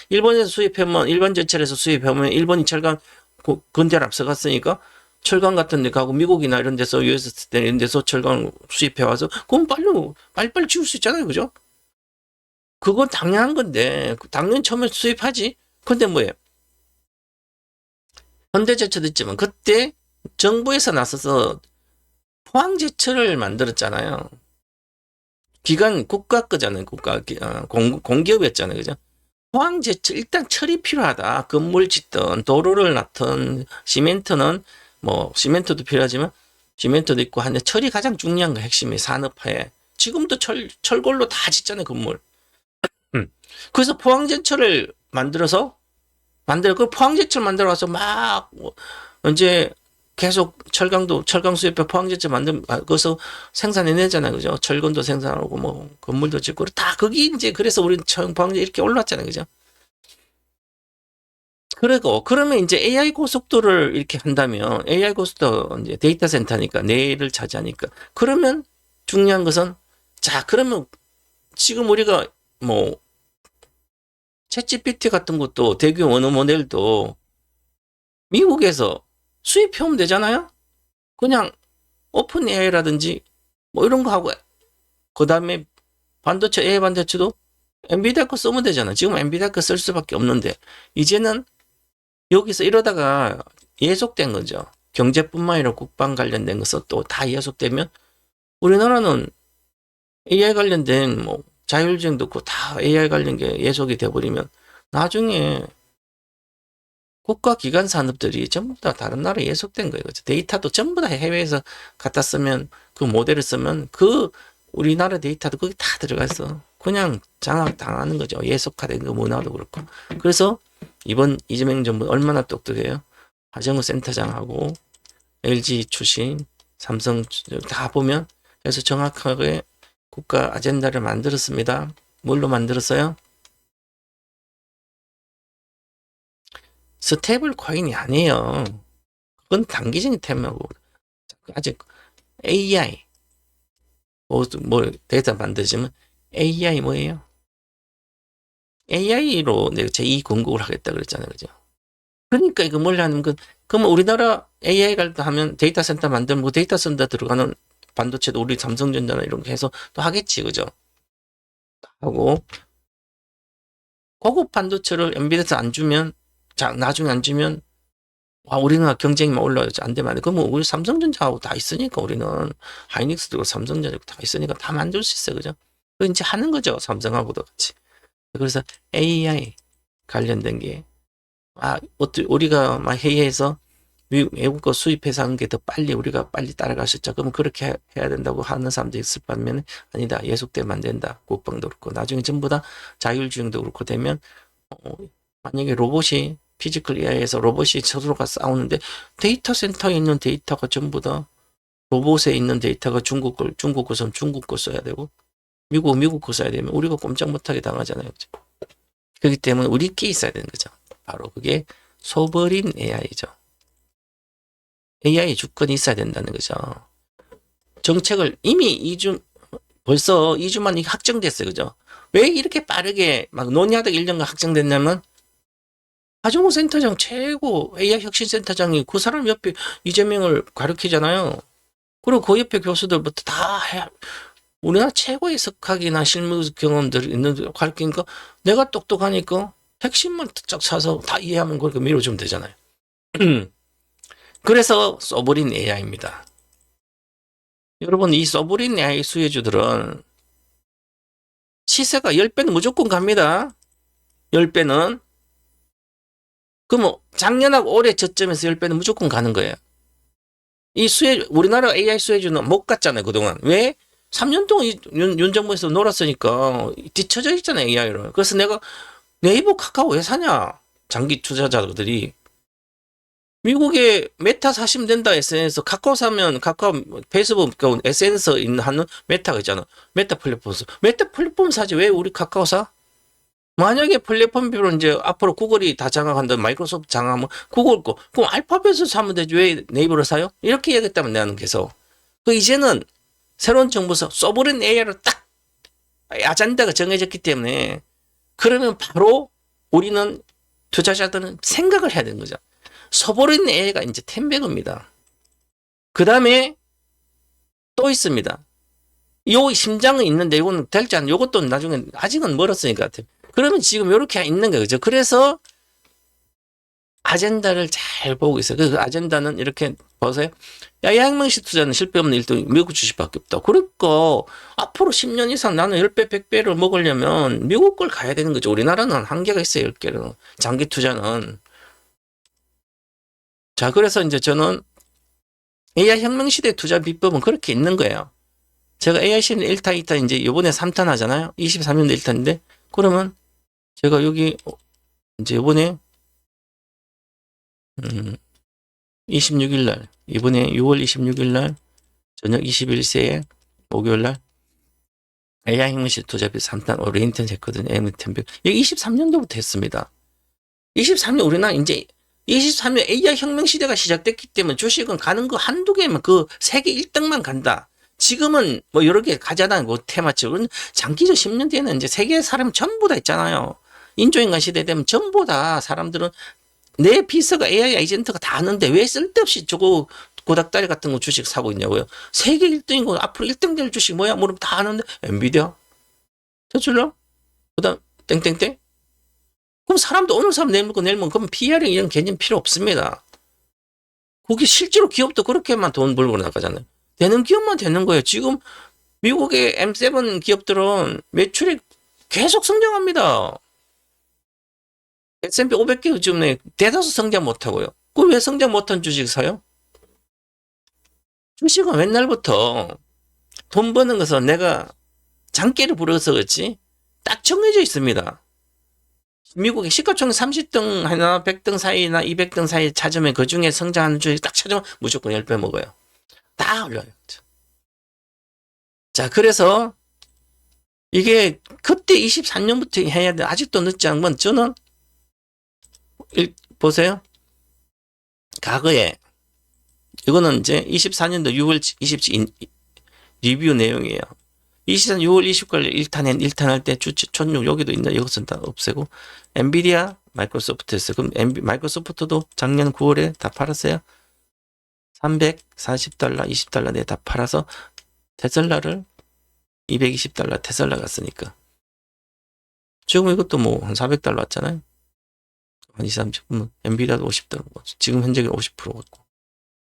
일본에서 수입하면, 일본 제철에서 수입하면 일본이 철강 근대를 앞서갔으니까 철강 같은 데 가고 미국이나 이런 데서 US 이런 데서 철강 수입해와서 그럼 빨리 지울 수 있잖아요. 그죠? 그건 당연한 건데 당연히 처음에 수입하지. 근데 뭐예요? 현대제철도 있지만 그때 정부에서 나서서 포항제철을 만들었잖아요. 국가 거잖아요. 공기업이었잖아요. 그죠? 포항제철, 일단 철이 필요하다. 건물 짓든, 도로를 놨든, 시멘트도 필요하지만, 시멘트도 있고 한데, 철이 가장 중요한 거 핵심이 산업화에. 지금도 철골로 다 짓잖아요, 건물. 그래서 포항제철을 그 포항제철 만들어서 이제 계속 철강 수입해 포항제철 거기서 생산해내잖아요. 그죠? 철근도 생산하고, 건물도 짓고, 다 거기 그래서 우리 포항제 이렇게 올랐잖아요. 그죠? 그러면 이제 AI 고속도로를 이렇게 한다면, AI 고속도로 이제 데이터 센터니까, 뇌를 차지하니까. 그러면 중요한 것은, 그러면 지금 우리가 챗GPT 같은 것도 대규 언어 모델도 미국에서 수입해오면 되잖아요? 그냥 오픈 AI라든지 이런 거 하고, 그 다음에 AI 반도체도 엔비디아 거 쓰면 되잖아. 지금 엔비디아 거 쓸 수밖에 없는데, 이제는 여기서 이러다가 예속된 거죠. 경제뿐만 아니라 국방 관련된 것도 또 다 예속되면, 우리나라는 AI 관련된 자율주행도 있고 다 AI 관련 게 예속이 돼버리면, 나중에 국가기관 산업들이 전부 다 다른 나라에 예속된 거예요. 데이터도 전부 다 해외에서 갖다 쓰면, 그 모델을 쓰면 우리나라 데이터도 거기 다 들어가 있어. 그냥 장악당하는 거죠. 예속화된 그 문화도 그렇고. 그래서 이번 이재명 정부 얼마나 똑똑해요. 하정우 센터장하고 LG 출신, 삼성 다 보면, 그래서 정확하게 국가 아젠다를 만들었습니다. 뭘로 만들었어요? 스테이블 코인이 아니에요. 그건 단기적인 테마고, 아직 AI, 데이터 만들지만, AI 뭐예요? AI로 내가 제2 공급을 하겠다 그랬잖아요. 그죠? 그러니까 이거 뭘 하는 그러면 우리나라 AI 하면 데이터 센터 만들면 데이터 센터 들어가는 반도체도 우리 삼성전자나 이런 거 해서 또 하겠지. 그죠? 하고, 고급 반도체를 엔비디아에서 나중에 안 주면, 우리나라 경쟁이 올라야지. 안 되면 안 돼. 그러면 우리 삼성전자하고 다 있으니까 우리는 하이닉스도 삼성전자 다 있으니까 다 만들 수 있어요. 그죠? 이제 하는 거죠. 삼성하고도 같이. 그래서 AI 관련된 게, 우리가 회의해서 외국 거 수입해서 하는 게 더 우리가 빨리 따라갈 수 있죠. 그러면 그렇게 해야 된다고 하는 사람도 있을 반면에, 아니다. 예속되면 안 된다. 국방도 그렇고. 나중에 전부 다 자율주행도 그렇고 되면, 만약에 피지컬 AI에서 로봇이 서로가 싸우는데, 데이터 센터에 있는 데이터가 전부 다 로봇에 있는 데이터가 중국 거선 중국 거 써야 되고, 미국 거 써야 되면 우리가 꼼짝 못하게 당하잖아요. 그죠? 그렇기 때문에 우리끼리 있어야 되는 거죠. 바로 그게 소버린 AI죠. AI 주권이 있어야 된다는 거죠. 정책을 이미 벌써 2주만 이게 확정됐어요. 그죠? 왜 이렇게 빠르게 논의하다가 1년간 확정됐냐면, 하정우 센터장 최고 AI 혁신센터장이 그 사람 옆에 이재명을 가리키잖아요. 그리고 그 옆에 교수들부터 다 해. 우리나라 최고의 석학이나 실무 경험들이 있는 가르치니까 내가 똑똑하니까 핵심만 쫙 찾아서 다 이해하면 그렇게 밀어주면 되잖아요. 그래서 써버린 AI입니다. 여러분, 이 써버린 AI 수혜주들은 시세가 10배는 무조건 갑니다. 10배는. 그럼 작년하고 올해 저점에서 10배는 무조건 가는 거예요. 이 우리나라 AI 수혜주는 못 갔잖아요, 그동안. 왜? 3년 동안 윤 정부에서 놀았으니까 뒤쳐져 있잖아요, AI로. 그래서 내가 네이버 카카오 왜 사냐? 장기 투자자들이. 미국에 메타 사시면 된다, SNS. 카카오 사면 카카오, 페이스북, SNS 하는 메타가 있잖아. 메타 플랫폼. 메타 플랫폼 사지 왜 우리 카카오 사? 만약에 플랫폼비로 이제 앞으로 구글이 다 장악한다, 마이크로소프트 장악하면 구글 거, 그럼 알파벳을 사면 되지 왜 네이버를 사요? 이렇게 얘기했다면 내가 계속. 이제는 새로운 정부에서 소브린 AI로 딱 아젠다가 정해졌기 때문에 그러면 바로 우리는 투자자들은 생각을 해야 되는 거죠. 소브린 AI가 이제 텐베그입니다. 그 다음에 또 있습니다. 요 심장은 있는데 이거는 될지 않나? 이것도 나중에 아직은 멀었으니까. 그러면 지금 이렇게 있는 거죠. 그죠? 그래서 아젠다를 잘 보고 있어요. 그 아젠다는 이렇게 보세요. 야양명식 투자는 실패 없는 1등 미국 주식밖에 없다. 그러니까 앞으로 10년 이상 나는 10배, 100배를 먹으려면 미국 걸 가야 되는 거죠. 우리나라는 한계가 있어요. 10개는. 장기 투자는. 자, 그래서 이제 저는 AI 혁명시대 투자 비법은 그렇게 있는 거예요. 제가 AI 시는 1탄, 2탄 이제 이번에 3탄 하잖아요. 23년도 1탄인데 그러면 제가 여기 이제 이번에 26일 날, 이번에 6월 26일 날 저녁 21세에 목요일 날 AI 혁명시 투자비 3탄 오리엔텐 했거든요. M1000. 이게 23년도부터 했습니다. 23년 우리나라 이제 23년 AI 혁명 시대가 시작됐기 때문에 주식은 가는 거 한두 개면 그 세계 1등만 간다. 지금은 뭐 여러 개 가잖아요. 뭐 테마적으로. 장기적 10년 뒤에는 이제 세계 사람 전부 다 있잖아요. 인조인간 시대 되면 전부 다 사람들은 내 비서가 AI 에이전트가 다 아는데 왜 쓸데없이 저거 고닥다리 같은 거 주식 사고 있냐고요. 세계 1등이고 앞으로 1등 될 주식 뭐야? 물으면 다 아는데 엔비디아? 저출로? 그 다음 땡땡땡? 그럼 사람도 오늘 사람 내일 먹고 내일 먹고 그럼 PR이 이런 개념 필요 없습니다. 거기 실제로 기업도 그렇게만 돈 벌고 나가잖아요. 되는 기업만 되는 거예요. 지금 미국의 M7 기업들은 매출이 계속 성장합니다. S&P 500개 지금 대다수 성장 못하고요. 그럼 왜 성장 못한 주식 사요? 주식은 옛날부터 돈 버는 것은 내가 장기를 부려서 그렇지 딱 정해져 있습니다. 미국의 시가총액 30등 하나 100등 사이나 200등 사이 찾으면 그 중에 성장하는 주식 딱 찾으면 무조건 10배 먹어요. 다 올려요. 자, 그래서 이게 그때 23년부터 해야 돼. 아직도 늦지 않은 건 저는 보세요. 과거에 이거는 이제 24년도 6월 27일 리뷰 내용이에요. 24년 6월 29일 1탄 할 때 촌육 여기도 있는 이것은 다 없애고 엔비디아 마이크로소프트였어요. 그럼 마이크로소프트도 작년 9월에 다 팔았어요. 340달러, 20달러 내 다 팔아서 테슬라를 220달러 테슬라 갔으니까. 지금 이것도 뭐 한 400달러 왔잖아요. 한 20, 30분. 엔비디아도 50달러. 지금 현재 50% 왔고.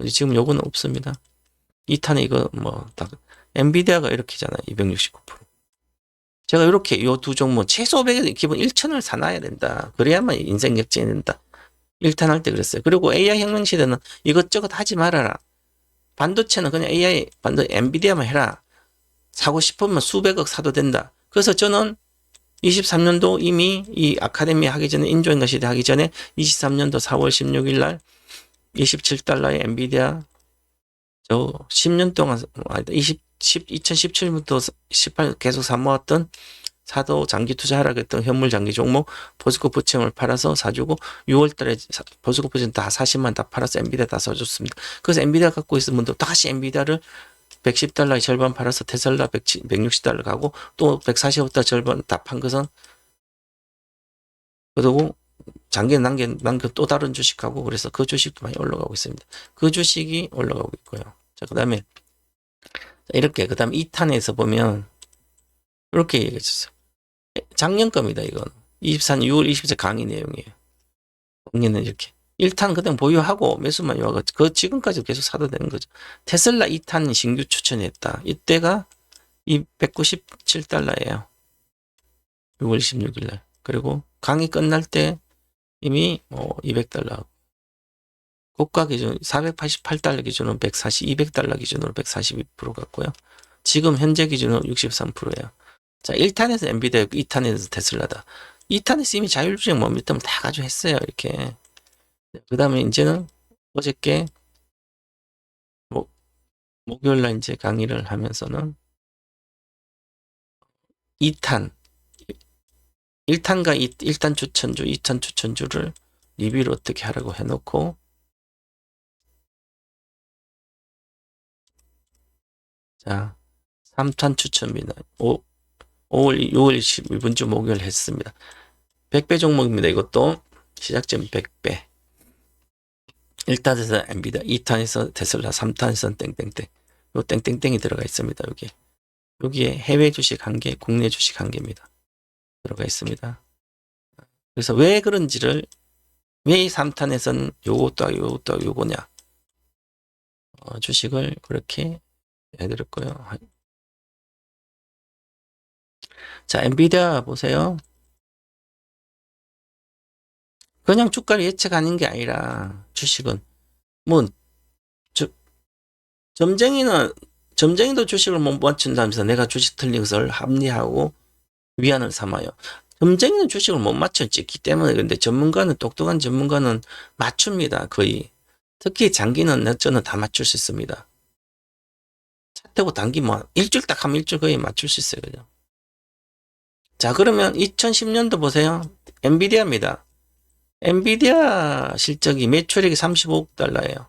지금 요거는 없습니다. 2탄에 이거 뭐 딱 엔비디아가 이렇게잖아요. 269%. 제가 이렇게 요 두 종목 최소 500에 기본 1천을 사놔야 된다. 그래야만 인생 역전이 된다. 1탄 할 때 그랬어요. 그리고 AI 혁명 시대는 이것저것 하지 말아라. 반도체는 그냥 AI, 엔비디아만 해라. 사고 싶으면 수백억 사도 된다. 그래서 저는 23년도 이미 이 아카데미 하기 전에 인조인간 시대 하기 전에 23년도 4월 16일 날 27달러의 엔비디아 저 10년 동안 2017부터 18 계속 사모았던 사도 장기 투자하라 했던 현물 장기 종목 포스코 부채물 팔아서 사주고 6월달에 포스코 부채 다 40만 다 팔아서 엔비디아 다 사줬습니다. 그래서 엔비디아 갖고 있는 분도 다시 엔비디아를 110달러의 절반 팔아서 테슬라 160달러 가고 또 145달러 절반 다 판 것은 그리고 장기 남겨 또 다른 주식하고 그래서 그 주식도 많이 올라가고 있습니다. 그 주식이 올라가고 있고요. 자, 그 다음에 이렇게 그 다음 2탄에서 보면 이렇게 얘기해 줬어요. 작년 겁니다. 이건 24년 6월 24일 강의 내용이에요. 공리는 이렇게 1탄 그냥 보유하고 매수만 요하고 그 지금까지 계속 사도 되는 거죠. 테슬라 2탄 신규 추천했다. 이때가 이 197달러예요. 6월 26일 날. 그리고 강의 끝날 때 이미 200달러. 고가 기준 488달러 기준으로 200달러 기준으로 142% 갔고요. 지금 현재 기준으로 63%예요. 자, 1탄에서 엔비디아였고 2탄에서 테슬라다. 2탄에서 이미 자율주행 모멘텀을 다 가져했어요. 이렇게. 그 다음에 이제는 어저께 목요일날 이제 강의를 하면서는 2탄 1탄과 1탄 추천주, 2탄 추천주를 리뷰를 어떻게 하라고 해놓고 자 3탄 추천입니다. 6월 12분 주 목요일 했습니다. 100배 종목입니다. 이것도 시작점 100배. 1탄에서 엔비디아, 2탄에서 테슬라, 3탄에서 땡땡땡. 요 땡땡땡이 들어가 있습니다. 여기에 해외 주식 1개, 국내 주식 1개입니다. 들어가 있습니다. 그래서 왜 그런지를 왜 3탄에서는 요것도 요거냐 주식을 그렇게 해드렸고요. 자, 엔비디아 보세요. 그냥 주가를 예측하는 게 아니라 주식은 뭐 점쟁이도 주식을 못 맞춘다면서 내가 주식 틀린 것을 합리하고 위안을 삼아요. 점쟁이는 주식을 못 맞췄기 때문에. 근데 똑똑한 전문가는 맞춥니다. 거의. 특히 장기는 저는 다 맞출 수 있습니다. 차태고 단기 일주일 딱 하면 일주일 거의 맞출 수 있어요. 그죠? 자, 그러면 2010년도 보세요. 엔비디아입니다. 엔비디아 실적이 매출액이 35억 달러예요.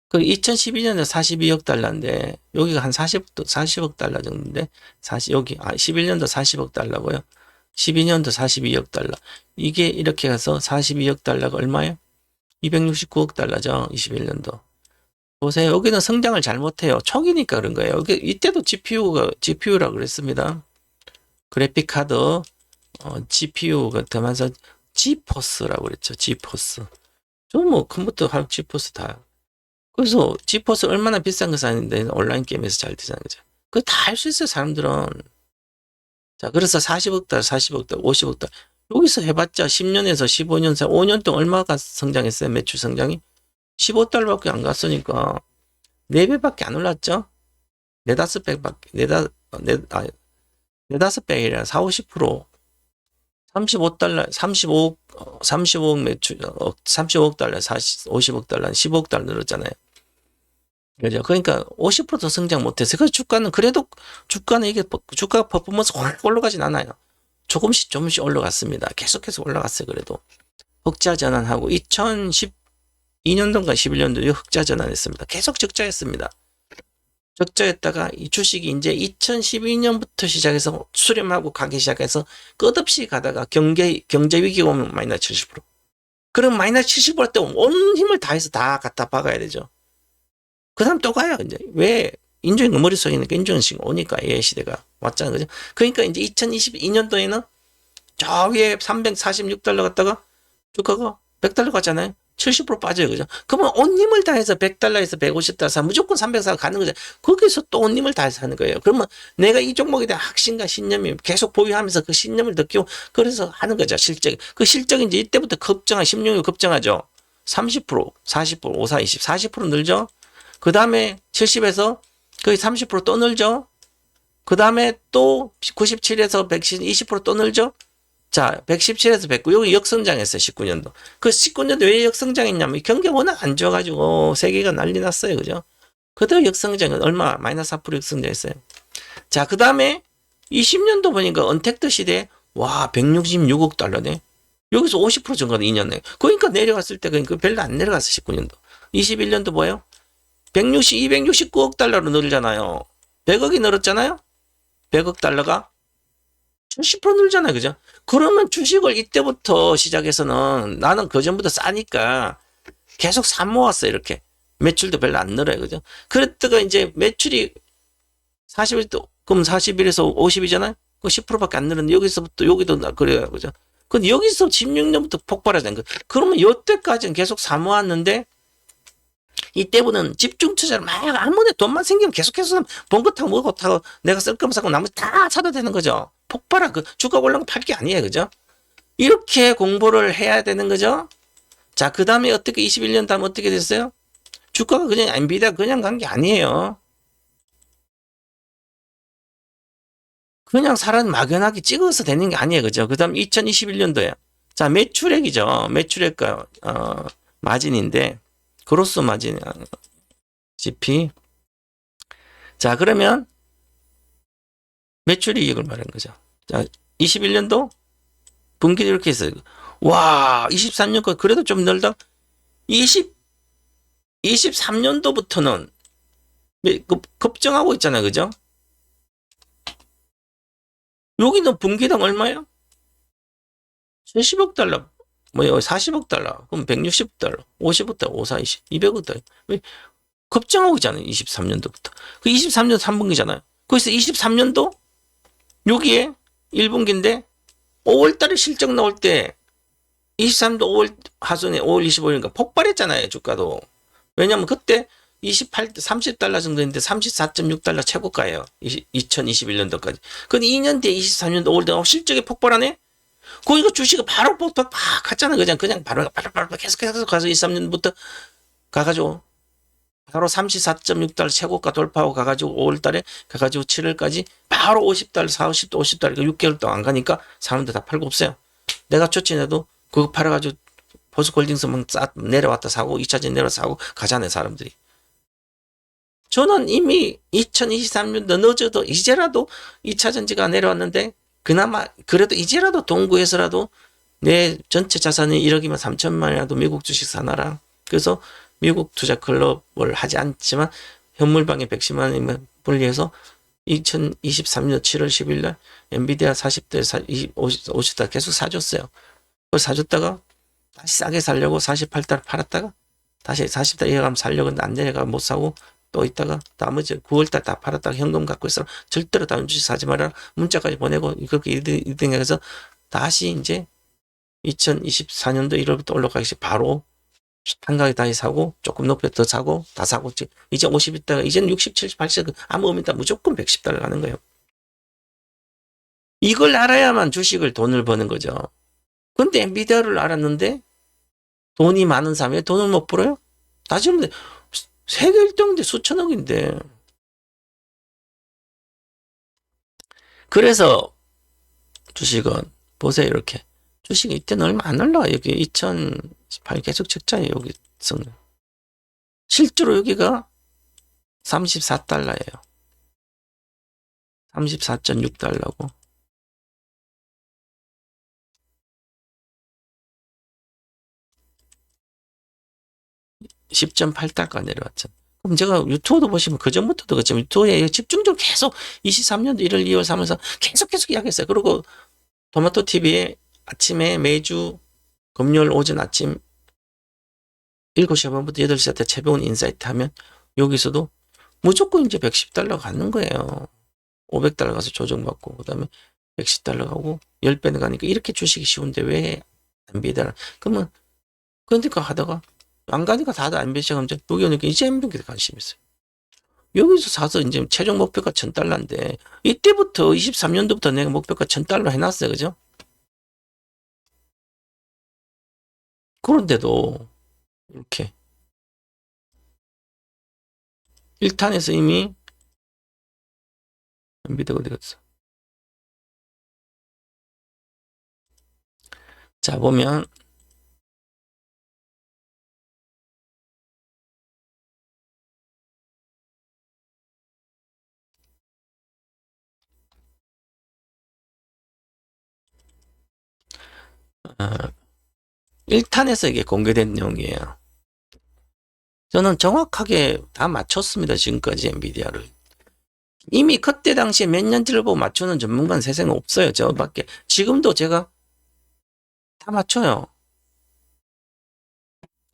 그 2012년에 42억 달러인데 여기가 한 40억 달러 정도인데 11년도 40억 달러고요. 12년도 42억 달러. 이게 이렇게 가서 42억 달러가 얼마예요? 269억 달러죠. 21년도. 보세요. 여기는 성장을 잘못해요. 초기니까 그런 거예요. 이때도 GPU라고 그랬습니다. 그래픽 카드, GPU가 들어가면서 지포스라고 그랬죠. 지포스. 컴퓨터 할 지포스 다. 그래서 지포스 얼마나 비싼 것은 아닌데 온라인 게임에서 잘 되잖아요. 그죠? 그거 다 할 수 있어요, 사람들은. 자, 그래서 40억 달, 40억 달, 50억 달. 여기서 해봤자 10년에서 15년, 5년 동안 얼마가 성장했어요? 매출 성장이? 15달러밖에 안 갔으니까 4배밖에 안 올랐죠? 4, 5배밖에, 4~5배이라 4, 50%. 35달러, 35억 매출, 35억 달러, 50억 달러, 15억 달러 늘었잖아요. 그죠? 그러니까 50%더 성장 못해서. 그 주가는 주가가 퍼포먼스 확 올라가진 않아요. 조금씩 올라갔습니다. 계속해서 올라갔어요. 그래도 흑자 전환하고 2012년도인가 11년도에 흑자 전환했습니다. 계속 적자였습니다. 적자였다가 이 주식이 이제 2012년부터 시작해서 수렴하고 가기 시작해서 끝없이 가다가 경제 위기가 오면 마이너스 70%. 그럼 마이너스 70% 때 온 힘을 다해서 다 갖다 박아야 되죠. 그 다음 또 가요. 이제 왜 인종이 머릿속이니까 인종식 오니까 AI 시대가 왔잖아요. 그죠? 그러니까 이제 2022년도에는 저 위에 346달러 갔다가 주가가 100달러 갔잖아요. 70% 빠져요. 그죠? 그러면 온 힘을 다해서 100달러에서 150달러 사 무조건 300사 가는 거죠. 거기서 또 온 힘을 다해서 하는 거예요. 그러면 내가 이 종목에 대한 확신과 신념이 계속 보유하면서 그 신념을 느끼고 그래서 하는 거죠. 실적. 그 실적이 이제 이때부터 급증하, 16일 급증하죠. 30%, 40%, 54, 20, 40% 늘죠. 그 다음에 70에서 거의 30%또 늘죠. 그 다음에 또 97에서 120%또 늘죠. 자, 117에서 109. 여기 역성장했어요. 19년도. 그 19년도 왜 역성장했냐면 경기가 워낙 안 좋아가지고 세계가 난리 났어요. 그죠? 그대로 역성장은 얼마? 마이너스 4% 역성장했어요. 자, 그 다음에 20년도 보니까 언택트 시대에 와, 166억 달러네. 여기서 50% 증가는 2년에. 그러니까 내려갔을 때 그러니까 별로 안 내려갔어. 19년도. 21년도 뭐예요? 269억 달러로 늘잖아요. 100억이 늘었잖아요. 100억 달러가 70% 늘잖아요. 그죠? 그러면 주식을 이때부터 시작해서는 나는 그전부터 싸니까 계속 사 모았어요. 이렇게. 매출도 별로 안 늘어요. 그죠? 그랬다가 이제 매출이 41도, 그럼 41에서 50이잖아요? 그 10%밖에 안 늘었는데, 여기서부터, 여기도, 그래요. 그죠? 근데 여기서 16년부터 폭발하자는 거. 그러면 이때까지는 계속 사모았는데, 이때부터는 집중 투자를 막 아무데 돈만 생기면 계속해서 번거타고 뭐고 타고 내가 쓸 거면 사고 나머지 다 사도 되는 거죠. 폭발한 그 주가 올라간 거 팔 게 아니에요. 그죠? 이렇게 공부를 해야 되는 거죠. 자, 그 다음에 어떻게 21년 다음에 어떻게 됐어요? 주가가 그냥 엔비디아 그냥 간 게 아니에요. 그냥 사람 막연하게 찍어서 되는 게 아니에요. 그죠? 그 다음 2021년도에 자, 매출액이죠. 매출액과 마진인데 그로스 마진 GP. 자, 그러면 매출이익을 말하는 거죠. 자, 21년도 분기도 이렇게 했어요. 와, 23년 거 그래도 좀 늘다. 23년도부터는 급증하고 있잖아요. 그죠? 여기는 분기당 얼마예요? 70억 달러. 뭐요? 40억 달러. 그럼 160억 달러. 50억 달러. 5, 4, 20. 200억 달러. 왜? 급증하고 있잖아요. 23년도부터. 그 23년 3분기잖아요. 그래서 23년도 여기에 1분기인데 5월 달에 실적 나올 때 23도 5월 하순에 5월 25일인가 폭발했잖아요. 주가도. 왜냐면 그때 30달러 정도인데 34.6달러 최고가예요. 2021년도까지. 근데 2년 뒤에 23년도 5월 달 실적이 폭발하네? 그러니까 주식이 바로 폭발 팍 갔잖아. 그냥 바로 계속 가서 23년부터 가가지고 바로 34.6달러 최고가 돌파하고 가가지고 5월 달에 가가지고 7월까지 바로 50달러, 40, 50달러, 6개월 동안 안 가니까 사람들 다 팔고 없어요. 내가 초치해도 그거 팔아가지고 보스홀딩스만 내려왔다 사고 2차전 내려왔다 사고 가잖아요. 사람들이. 저는 이미 2023년도 늦어도 이제라도 2차전지가 내려왔는데 그나마 그래도 이제라도 동구에서라도 내 전체 자산이 1억이면 3천만 원이라도 미국 주식 사놔라. 그래서 미국 투자 클럽을 하지 않지만 현물방에 110만 원이면 분리해서 2023년 7월 10일 날 엔비디아 40달, 50달 계속 사줬어요. 그걸 사줬다가 다시 싸게 살려고 48달 팔았다가 다시 40달 이어가면 살려고 했는데 안 내려가 못 사고 또 있다가 나머지 9월달 다 팔았다가 현금 갖고 있어 절대로 다른 주식 사지 마라 문자까지 보내고 그렇게 1등 해서 다시 이제 2024년도 1월부터 올라가기 시작 바로 한가게 다시 사고 조금 높여 더 사고 다 사고 이제 50있다가 이제는 60, 70, 80 아무 의미 없다 무조건 110달러 가는 거예요. 이걸 알아야만 주식을 돈을 버는 거죠. 근데 엔비디아를 알았는데 돈이 많은 사람이 돈을 못 벌어요? 따지면 세계 1등인데 수천억인데. 그래서 주식은 보세요. 이렇게 주식이 이때는 얼마 안 올라와요. 여기 2018 계속 적자예요. 여기 성능. 실제로 여기가 34달러예요. 34.6달러고. 10.8달러가 내려왔죠. 그럼 제가 유튜브도 보시면 그전부터도 그렇지만 유튜브에 집중적으로 계속 23년도 1월, 2월, 3월에서 계속 이야기했어요. 그리고 토마토 TV에 아침에 매주 금요일 오전 아침 7시 반부터 8시한테 채배운 인사이트 하면 여기서도 무조건 이제 110달러 가는 거예요. 500달러 가서 조정받고 그 다음에 110달러 가고 10배는 가니까 이렇게 주식이 쉬운데 왜 안 비달라. 그러면 그러니까 하다가 안 가니까 다들 안 비시작하면 여기 오니까 이제 MB에 관심이 있어요. 여기서 사서 이제 최종 목표가 1000달러인데 이때부터 23년도부터 내가 목표가 1000달러 해놨어요. 그죠? 그런데도 이렇게 1탄에서 이미 MB가 어디 갔어? 자 보면 어, 1탄에서 이게 공개된 내용이에요. 저는 정확하게 다 맞췄습니다. 지금까지 엔비디아를. 이미 그때 당시에 몇 년치를 보고 맞추는 전문가는 세상에 없어요. 저밖에. 지금도 제가 다 맞춰요.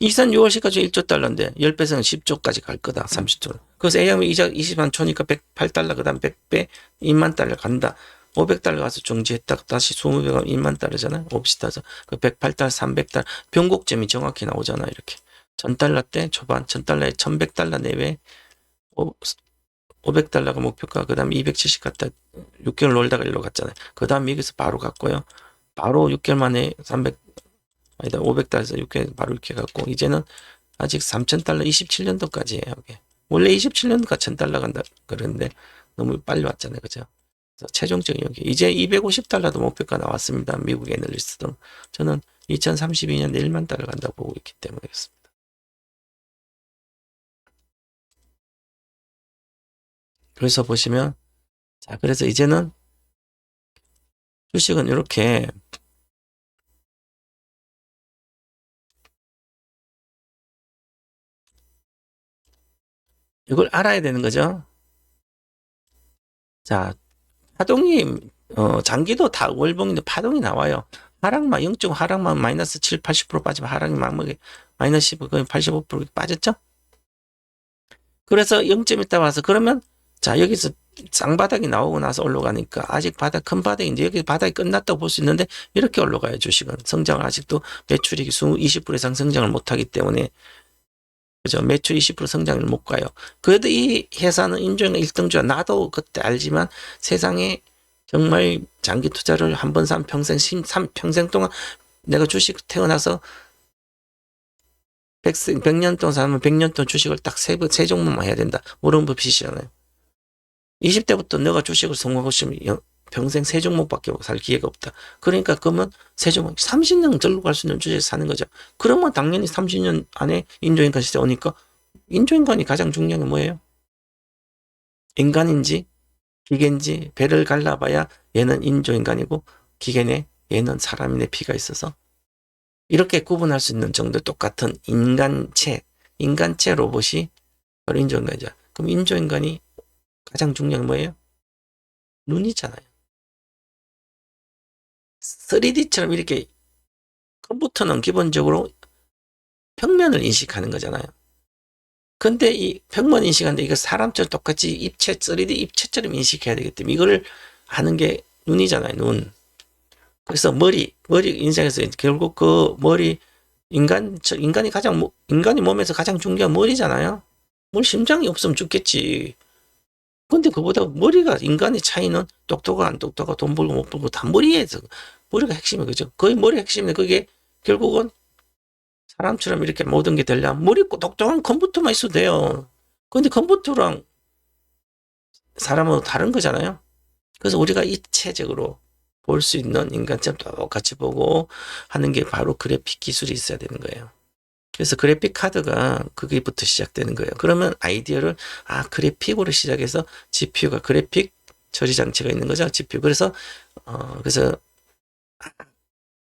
이산 6월시까지 1조 달러인데 10배에서는 10조까지 갈 거다. 30조. 그래서 A하면 이자 20만 초니까 108달러 그 다음 100배 2만 달러 간다. 500달러 가서 중지했다가 다시 20배 가면 2만 달러잖아요. 옵시타서 그 108달러 300달러 변곡점이 정확히 나오잖아. 이렇게 1000달러 때 초반 1000달러에 1100달러 내외 500달러가 목표가 그 다음에 270 갔다 6개월 놀다가 일로 갔잖아요. 그 다음 여기서 바로 갔고요. 바로 6개월 만에 300 아니다 500달러에서 6개월 바로 이렇게 갔고 이제는 아직 3000달러 27년도까지예요. 원래 27년도가 1000달러 간다 그러는데 너무 빨리 왔잖아요. 그죠? 최종적인 여기 이제 250달러도 목표가 나왔습니다. 미국 애널리스트도 저는 2032년 1만 달러 간다고 보고 있기 때문에 그렇습니다. 그래서 보시면 자 그래서 이제는 주식은 이렇게 이걸 알아야 되는 거죠. 자 파동이 장기도 다 월봉인데 파동이 나와요. 하락만 0.5 하락만 마이너스 7, 80% 빠지면 하락이 막무게 마이너스 15, 거의 85% 빠졌죠? 그래서 0점 있다 와서 그러면 자 여기서 쌍바닥이 나오고 나서 올라가니까 아직 바닥 큰 바닥인데 여기 바닥이 끝났다고 볼 수 있는데 이렇게 올라가요. 주식은 성장을 아직도 매출이 20% 이상 성장을 못하기 때문에 그죠? 매출 20% 성장을 못 가요. 그래도 이 회사는 인조인간 1등주야. 나도 그때 알지만 세상에 정말 장기 투자를 한 번 산 평생 동안 내가 주식 태어나서 100년 동안 사면 100년 동안 주식을 딱 세 종목만 해야 된다. 워런 버핏이잖아요. 20대부터 내가 주식을 성공하고 싶으면 평생 세 종목밖에 살 기회가 없다. 그러니까 그러면 세 종목 30년 절로 갈 수 있는 주식을 사는 거죠. 그러면 당연히 30년 안에 인조인간 시대 오니까 인조인간이 가장 중요한 게 뭐예요? 인간인지 기계인지 배를 갈라봐야 얘는 인조인간이고 기계네 얘는 사람인의 피가 있어서 이렇게 구분할 수 있는 정도 똑같은 인간체 로봇이 바로 인조인간이죠. 그럼 인조인간이 가장 중요한 게 뭐예요? 눈이잖아요. 3D처럼 이렇게 컴퓨터는 기본적으로 평면을 인식하는 거잖아요. 근데 이 평면 인식하는데 이거 사람처럼 똑같이 입체 3D 입체처럼 인식해야 되기 때문에 이거를 하는 게 눈이잖아요. 눈. 그래서 머리 인생에서 결국 그 머리 인간이 인간이 몸에서 가장 중요한 머리잖아요. 뭘 심장이 없으면 죽겠지. 근데 그보다 머리가 인간의 차이는 똑똑하고 안 똑똑하고 돈 벌고 못 벌고 다 머리에서 머리가 핵심이 그죠. 거의 머리 핵심인데 그게 결국은 사람처럼 이렇게 모든 게 되려면 머리 있고 똑똑한 컴퓨터만 있어도 돼요. 근데 컴퓨터랑 사람은 다른 거잖아요. 그래서 우리가 입체적으로 볼 수 있는 인간처럼 똑같이 보고 하는 게 바로 그래픽 기술이 있어야 되는 거예요. 그래서 그래픽 카드가 거기부터 시작되는 거예요. 그러면 아이디어를 그래픽으로 시작해서 GPU가 그래픽 처리 장치가 있는 거죠. GPU. 그래서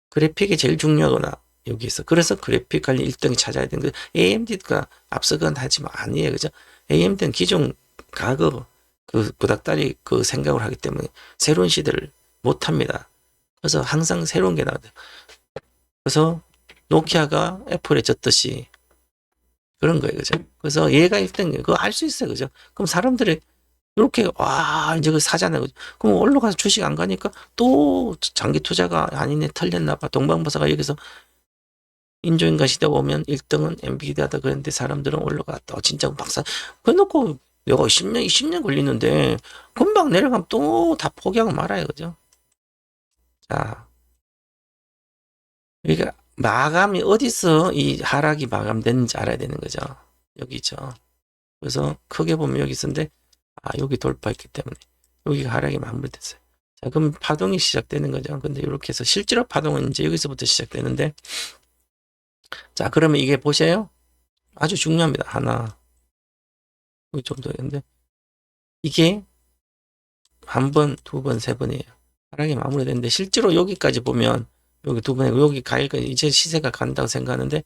그래픽이 제일 중요하거나 여기서 그래서 그래픽 관리 1등이 찾아야 되는 거예요. AMD가 앞서건 하지만 아니에요. 그죠? AMD는 기존 과거 그 구닥다리 그 생각을 하기 때문에 새로운 시대를 못 합니다. 그래서 항상 새로운 게 나와요. 그래서 노키아가 애플에 졌듯이 그런 거예요. 그죠? 그래서 얘가 1등, 그거 알 수 있어요. 그죠? 그럼 사람들이 이렇게, 이제 그 사잖아요. 그죠? 그럼 올라가서 주식 안 가니까 또 장기 투자가 아니네, 털렸나 봐. 동방보사가 여기서 인조인간 시대 오면 1등은 엔비디아다 그랬는데 사람들은 올라갔다. 진짜 박사. 그래놓고 내가 10년, 20년 걸리는데 금방 내려가면 또 다 포기하고 말아요. 그죠? 자. 그러니까 마감이 어디서 이 하락이 마감됐는지 알아야 되는 거죠. 여기죠. 그래서 크게 보면 여기 있었는데 여기 돌파했기 때문에 여기가 하락이 마무리됐어요. 자, 그럼 파동이 시작되는 거죠. 근데 이렇게 해서 실제로 파동은 이제 여기서부터 시작되는데 자, 그러면 이게 보세요. 아주 중요합니다. 하나 이 정도였는데 이게 한 번, 두 번, 세 번이에요. 하락이 마무리됐는데 실제로 여기까지 보면 여기 두 번이고 여기 가일까 이제 시세가 간다고 생각하는데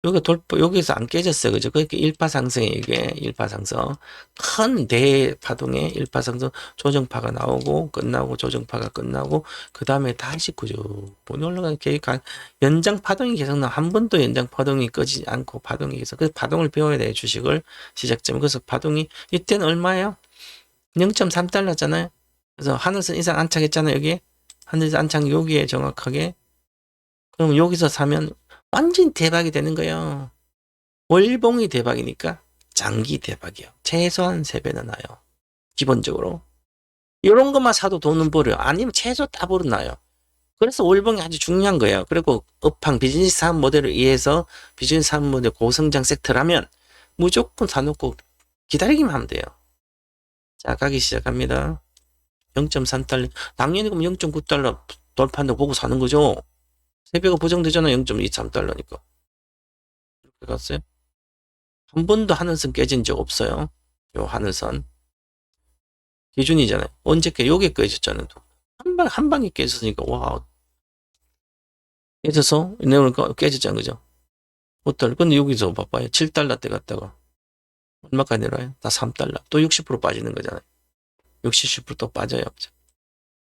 여기서 안 깨졌어요. 그죠? 그러니까 일파상승에 이게 일파상승. 큰 대파동에 일파상승 조정파가 나오고, 끝나고, 조정파가 끝나고, 그 다음에 다시 꾸준히 올라가는 계획, 연장 파동이 계속 한 번도 연장 파동이 꺼지지 않고 파동이 계속, 그래서 파동을 배워야 돼요. 주식을 시작점. 그래서 파동이, 이때는 얼마예요? 0.3달러잖아요. 그래서 하늘선 이상 안착했잖아요. 여기에. 하늘선 안착 여기에 정확하게. 그럼 여기서 사면 완전 대박이 되는 거예요. 월봉이 대박이니까 장기 대박이요. 최소한 3배는 나요. 기본적으로. 이런 것만 사도 돈은 벌어요. 아니면 최소 더블은 나요. 그래서 월봉이 아주 중요한 거예요. 그리고 업황 비즈니스 사업 모델을 이해해서 비즈니스 사업 모델 고성장 섹터라면 무조건 사놓고 기다리기만 하면 돼요. 자, 가기 시작합니다. 0.3달러. 당연히 그럼 0.9달러 돌파한다고 보고 사는 거죠. 3배가 보정되잖아. 0.23달러니까. 이렇게 갔어요. 한 번도 하늘선 깨진 적 없어요. 요 하늘선. 기준이잖아요. 언제 깨? 요게 깨졌잖아요. 한 방에 깨졌으니까, 와. 깨져서, 깨졌잖아. 그죠? 5달러. 근데 여기서 봐봐요. 7달러 때 갔다가, 얼마까지 내려와요? 다 3달러. 또 60% 빠지는 거잖아요. 60, 10%또 빠져요. 그죠?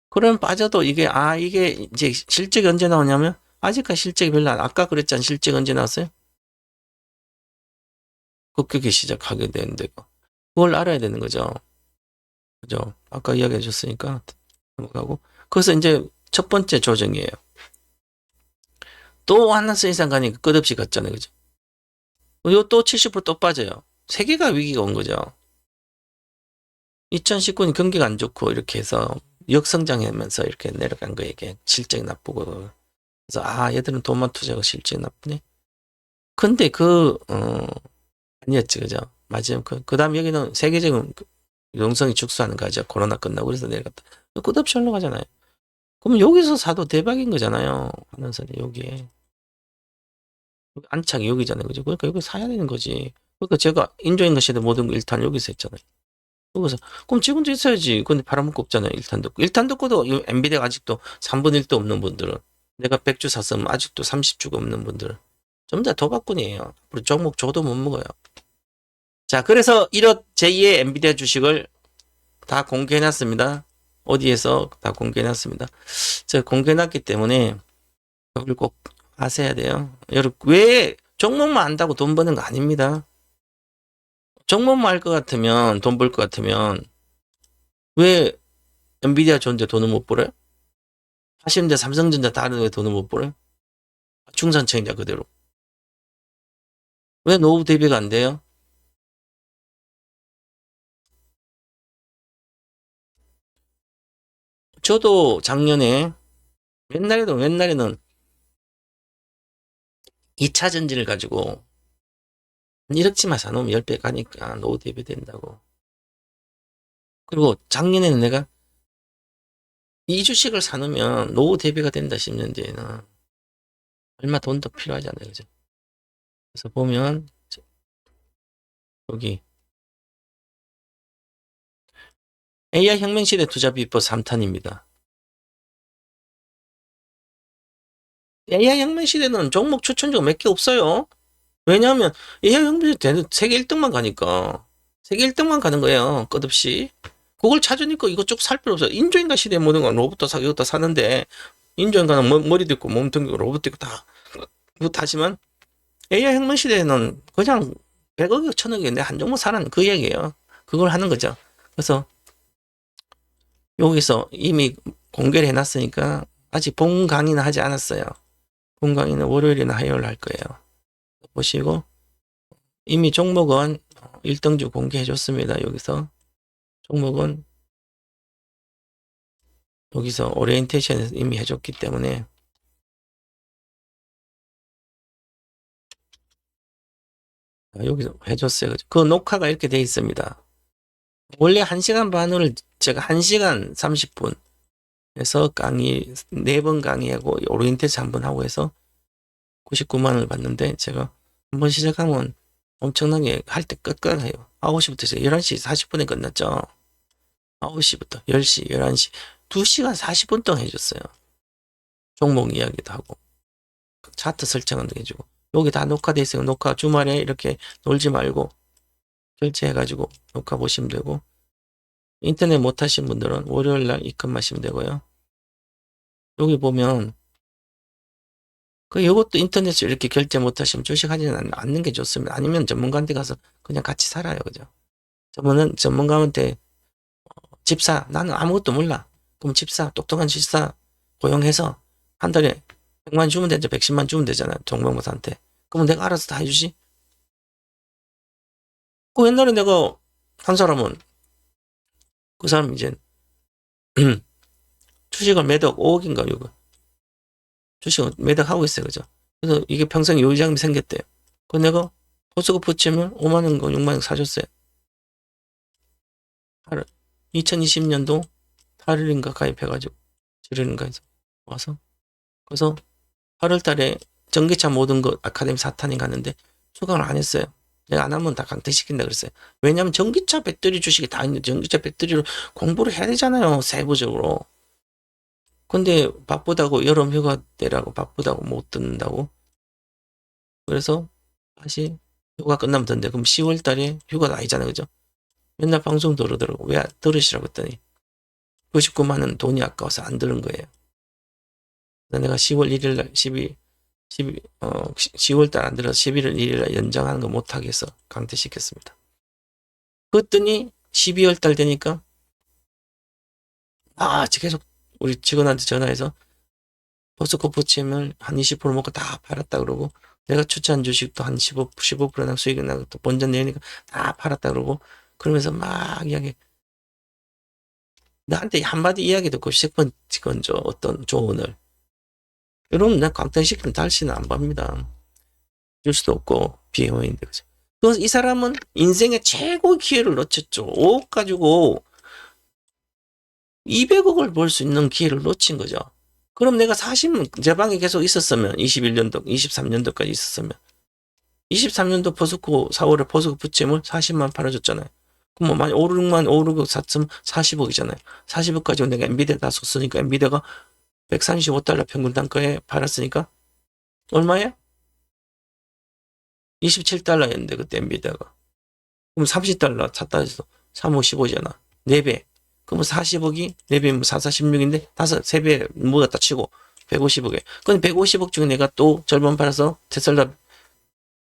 그럼 빠져도 이게 이제 실적이 언제 나오냐면, 아직까지 실적이 별로 아까 그랬잖아요. 실적 언제 나왔어요? 급격히 시작하게 되는데, 그걸 알아야 되는 거죠. 그죠? 아까 이야기해 줬으니까 넘어가고. 그래서 이제 첫 번째 조정이에요. 또 하나스 이상 가니까 끝없이 갔잖아요. 그죠? 이거 또 70%또 빠져요. 세계가 위기가 온 거죠. 2019년 경기가 안 좋고 이렇게 해서 역성장하면서 이렇게 내려간 거예요. 이게 실적이 나쁘고. 그래서 얘들은 돈만 투자하고 실적이 나쁘네. 근데 아니었지. 그죠? 맞아요. 그 다음 여기는 세계적인 용성이 축소하는 거죠. 코로나 끝나고 그래서 내려갔다. 끝없이 올라가잖아요. 그럼 여기서 사도 대박인 거잖아요. 하면서 여기에. 안착이 여기잖아요. 그죠? 그러니까 여기 사야 되는 거지. 그러니까 제가 인조인간 시대 모든 거 1탄 여기서 했잖아요. 여기서. 그럼 지금도 있어야지. 근데 팔아먹고 없잖아요. 1탄 듣고. 1탄 듣고도 엔비디아가 아직도 3분의 1도 없는 분들은. 내가 100주 샀으면 아직도 30주가 없는 분들은. 좀 더 도박꾼이에요. 앞으로 종목 줘도 못 먹어요. 자, 그래서 1억 제2의 엔비디아 주식을 다 공개해놨습니다. 어디에서 다 공개해놨습니다. 제가 공개해놨기 때문에 이걸 꼭 아셔야 돼요. 여러분, 왜 종목만 안다고 돈 버는 거 아닙니다. 종목만 알 것 같으면, 돈 벌 것 같으면, 왜 엔비디아 좋은데 돈을 못 벌어요? 하시는데 삼성전자 다른데 돈을 못 벌어요? 중산층이냐, 그대로. 왜 노후 대비가 안 돼요? 저도 작년에, 옛날에는 2차 전지를 가지고 1억치만 사놓으면 10배 가니까 노후 대비 된다고. 그리고 작년에는 내가 이 주식을 사놓으면 노후 대비가 된다 싶는 데에는 얼마 돈 더 필요하잖아요. 그죠? 그래서 보면, 여기, AI 혁명시대 투자 비법 3탄입니다. AI 혁명시대는 종목 추천주가 몇 개 없어요. 왜냐하면 AI 혁명시대는 세계 1등만 가니까. 세계 1등만 가는 거예요. 끝없이. 그걸 찾으니까 이거 쭉 살 필요 없어요. 인조인간 시대에 모든 건 로봇도 사고 이것도 사는데, 인조인간은 머리도 있고 몸통도 있고 로봇도 있고 다 하지만 AI 혁명 시대에는 그냥 100억이 1000억이 내 한 종목 사는 그 얘기예요. 그걸 하는 거죠. 그래서 여기서 이미 공개를 해놨으니까 아직 본 강의는 하지 않았어요. 본 강의는 월요일이나 화요일 할 거예요. 보시고 이미 종목은 1등주 공개해 줬습니다. 여기서 종목은 여기서 오리엔테이션에서 이미 해줬기 때문에 여기서 해줬어요. 그 녹화가 이렇게 돼 있습니다. 원래 1시간 반을 제가 1시간 30분 해서 강의 4번 강의하고 오리엔테이션 한번 하고 해서 99만 원을 받는데 제가 한번 시작하면 엄청나게 할 때 끝까지 해요. 9시부터 해서 11시 40분에 끝났죠. 9시부터 10시, 11시 2시간 40분 동안 해줬어요. 종목 이야기도 하고 차트 설정도 해주고 여기 다 녹화돼 있어요. 녹화 주말에 이렇게 놀지 말고 결제해가지고 녹화 보시면 되고, 인터넷 못 하신 분들은 월요일 날 입금하시면 되고요. 여기 보면 이것도 인터넷으로 이렇게 결제 못 하시면 주식하지는 않는 게 좋습니다. 아니면 전문가한테 가서 그냥 같이 살아요. 그죠? 전문가한테 집사, 나는 아무것도 몰라. 그럼 집사, 똑똑한 집사 고용해서 한 달에 100만 주면 되죠. 110만 주면 되잖아요. 정보무사한테. 그러면 내가 알아서 다 해주지? 옛날에 내가 한 사람은 그 사람 이제 주식을 매덕 5억인가 이거 주식을 매덕 하고 있어요. 그죠? 그래서 이게 평생 요지자금이 생겼대요. 그 내가 포스코 붙이면 5만 원과 6만 원 사줬어요. 2020년도 8일인가 가입해가지고 7일인가 해서 와서 그래서 8월 달에 전기차 모든 거 아카데미 사탄이 갔는데 수강을 안 했어요. 내가 안 하면 다 강퇴시킨다 그랬어요. 왜냐면 전기차 배터리 주식이 다 있는데 전기차 배터리로 공부를 해야 되잖아요. 세부적으로. 근데 바쁘다고 여름 휴가 때라고 바쁘다고 못 듣는다고. 그래서 다시 휴가 끝나면 듣는데 그럼 10월 달에 휴가가 아니잖아요. 그죠? 맨날 방송 들으더라고. 왜 들으시라고 했더니 99만 원 돈이 아까워서 안 들은 거예요. 내가 10월 1일 날 10월 달 안 들어서 11월 1일 날 연장하는 거 못하게 해서 강퇴시켰습니다. 그랬더니 12월 달 되니까 계속 우리 직원한테 전화해서 포스코 붙이면 한 20% 먹고 다 팔았다 그러고 내가 추천한 주식도 한 15% 수익이 나고 또 본전 내니까 다 팔았다 그러고 그러면서 막 이야기 나한테 한마디 이야기 듣고 10번 건져 어떤 조언을 여러분 나 강퇴시키면 다시는 안 봅니다. 줄 수도 없고 비용인데 그죠. 그래서 이 사람은 인생의 최고 기회를 놓쳤죠. 5억 가지고 200억을 벌 수 있는 기회를 놓친 거죠. 그럼 내가 40년 제 방에 계속 있었으면 21년도 23년도까지 있었으면 23년도 포스코 4월에 포스코 부채물 40만 팔아줬잖아요. 그럼 뭐 만약 5, 6만 5, 6억 샀으면 40억이잖아요. 40억 가지고 내가 엔비디아 다 썼으니까 엔비디아가 135달러 평균 단가에 팔았으니까 얼마예요? 27달러였는데 그때 엔비디아가. 그럼 30달러 샀다 해서 3, 5, 15잖아. 4배. 그러면 40억이 4배면 4, 46인데 3배 모았다 치고 150억에. 근데 150억 중에 내가 또 절반 팔아서 테슬라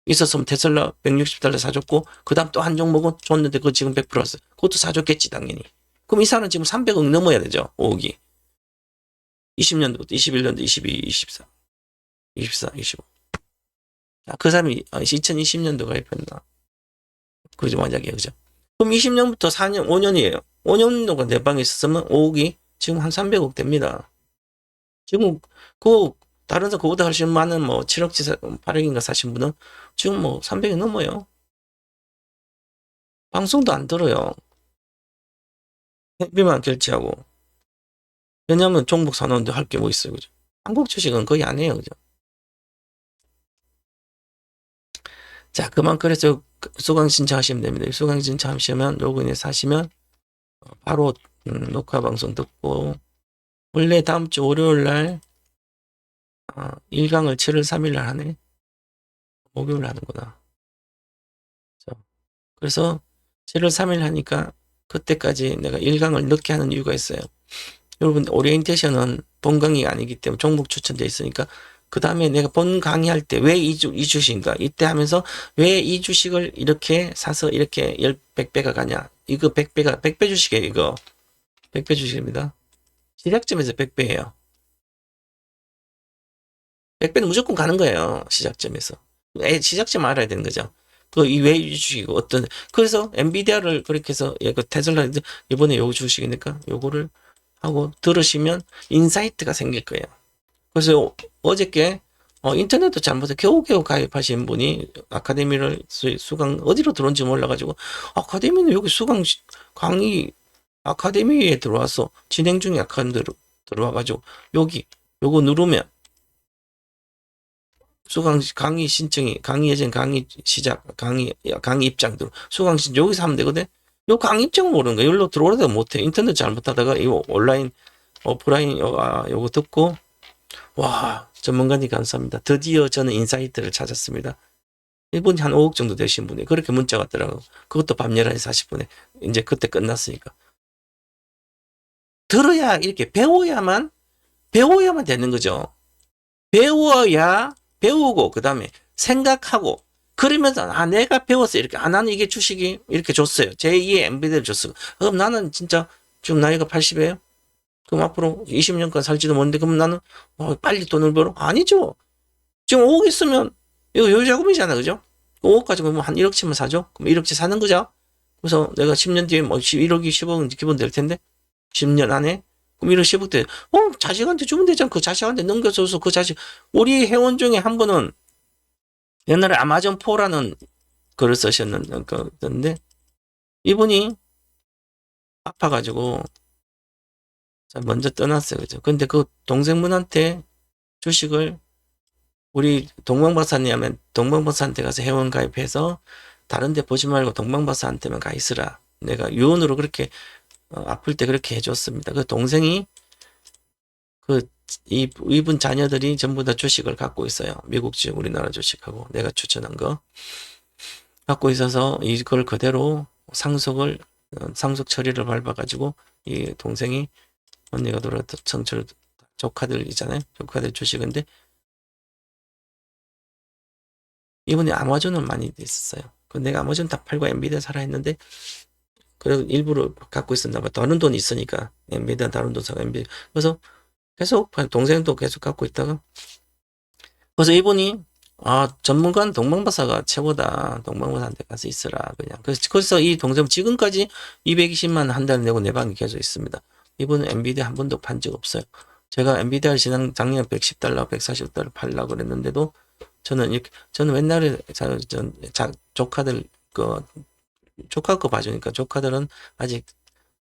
있었으면 테슬라 160달러 사줬고 그 다음 또 한 종목은 줬는데 그거 지금 100% 왔어. 그것도 사줬겠지 당연히. 그럼 이 사람은 지금 300억 넘어야 되죠. 5억이. 20년도부터 21년도 22, 24, 24, 25. 그 사람이 2020년도 가입했나. 그죠 만약에 그죠. 그럼 20년부터 4년, 5년이에요. 5년 동안 내 방에 있었으면 5억이 지금 한 300억 됩니다. 지금 다른 사람 그보다 훨씬 많은 7억치 8억인가 사신 분은 지금 300이 넘어요. 방송도 안 들어요. 회비만 결제하고. 왜냐면 종목 사놓는데 할 게 뭐 있어요. 그죠? 한국 주식은 거의 안 해요. 그죠? 자, 그만 그래서 수강 신청하시면 됩니다. 수강 신청하시면 로그인해서 사시면 바로 녹화 방송 듣고 원래 다음 주 월요일 날 1강을 7월 3일 날 하네. 목요일 하는구나. 그래서 7월 3일 하니까 그때까지 내가 1강을 늦게 하는 이유가 있어요. 여러분 오리엔테이션은 본 강의가 아니기 때문에 종목 추천돼 있으니까 그 다음에 내가 본 강의할 때 왜 이 주식인가 이때 하면서 왜 이 주식을 이렇게 사서 이렇게 100배가 가냐 이거 100배 주식이에요. 이거 100배 주식입니다. 시작점에서 100배예요. 100배는 무조건 가는 거예요. 시작점에서. 시작점 알아야 되는 거죠. 왜 주식이고 어떤 그래서 엔비디아를 그렇게 해서 테슬라 이번에 요 주식이니까 요거를 하고 들으시면 인사이트가 생길 거예요. 그래서 어저께 인터넷도 잘못해서 겨우겨우 가입하신 분이 아카데미를 수강 어디로 들어온지 몰라가지고 아카데미는 여기 수강 강의 아카데미에 들어와서 진행 중에 아카데미로 들어와가지고 요거 누르면 수강 강의 신청이 강의 예정 강의 시작 강의 입장 수강 신청 여기서 하면 되거든. 요 강의 입장을 모르는 거야. 여기로 들어오려다 못해. 인터넷 잘못하다가 이거 온라인 오프라인 요거 듣고 와, 전문가님 감사합니다. 드디어 저는 인사이트를 찾았습니다. 이분이 한 5억 정도 되신 분이 그렇게 문자가 왔더라고요. 그것도 밤 11시 40분에. 이제 그때 끝났으니까. 들어야 이렇게 배워야만 되는 거죠. 배워야 배우고 그다음에 생각하고 그러면서 내가 배웠어 이렇게 나는 이게 주식이 이렇게 줬어요. 제2의 MBD를 줬어. 그럼 나는 진짜 지금 나이가 80이에요. 그럼 앞으로 20년간 살지도 모르는데 그럼 나는 빨리 돈을 벌어? 아니죠. 지금 5억 있으면 이거 여유자금이잖아, 그죠? 5억 가지고 한 1억치만 사죠? 그럼 1억치 사는 거죠? 그래서 내가 10년 뒤에 1억이 10억은 기본 될 텐데 10년 안에 그럼 1억 10억 돼. 자식한테 주면 되잖아. 그 자식한테 넘겨줘서 그 자식 우리 회원 중에 한 분은 옛날에 아마존 포라는 글을 쓰셨는데 이분이 아파가지고 먼저 떠났어요, 그죠? 근데 그 동생분한테 주식을 우리 동방박사한테 가서 회원 가입해서 다른 데 보지 말고 동방박사한테만 가 있으라. 내가 유언으로 그렇게 아플 때 그렇게 해줬습니다. 그 동생이 이분 자녀들이 전부 다 주식을 갖고 있어요. 미국 주식, 우리나라 주식하고 내가 추천한 거 갖고 있어서 이걸 그대로 상속 처리를 밟아가지고 이 동생이 언니가 돌아왔던 청철 조카들 있잖아요. 조카들 주식인데 이분이 아마존은 많이 있었어요. 그 내가 아마존 다 팔고 엔비디아 사라 했는데 그래도 일부러 갖고 있었나 봐. 다른 돈이 있으니까 엔비디아 다른 돈 사고 엔비디아 그래서 계속 동생도 계속 갖고 있다가 그래서 이분이 전문가는 동방박사가 최고다. 동방박사한테 가서 있으라 그냥. 그래서 이 동생 지금까지 220만 한 달 내고 내 방에 계속 있습니다. 이분은 엔비디아 한 번도 판 적 없어요. 제가 엔비디아를 작년 110달러, 140달러 팔려고 그랬는데도 저는 옛날에 조카들 조카 거 봐주니까 조카들은 아직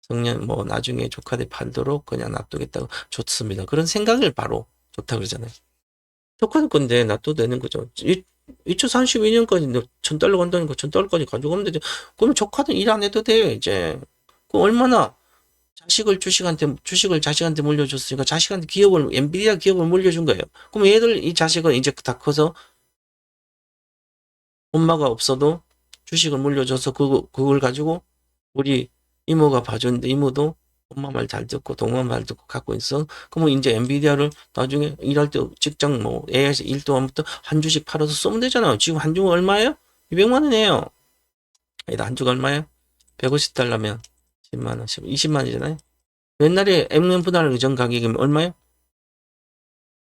성년 나중에 조카들 팔도록 그냥 놔두겠다고 좋습니다. 그런 생각을 바로 좋다 그러잖아요. 조카들 건데 놔둬도 되는 거죠. 2032년까지 $1,000 간다니까 $1,000까지 가져가면 되죠. 그러면 조카들 일 안 해도 돼요, 이제. 그 얼마나 주식을 자식한테 물려줬으니까 자식한테 엔비디아 기업을 물려준 거예요. 그럼 이 자식은 이제 다 커서 엄마가 없어도 주식을 물려줘서 그걸 가지고 우리 이모가 봐줬는데 이모도 엄마 말 잘 듣고 동마 말 듣고 갖고 있어. 그러면 이제 엔비디아를 나중에 일할 때 직장 AI에서 일도 하면부터 한 주씩 팔아서 쓰면 되잖아요. 지금 한 주가 얼마예요? 200만 원이에요. 아니다, 한 주가 얼마예요? 150달러면 10만 원, 20만 원이잖아요. 옛날에 액면 분할 전 가격이 얼마예요?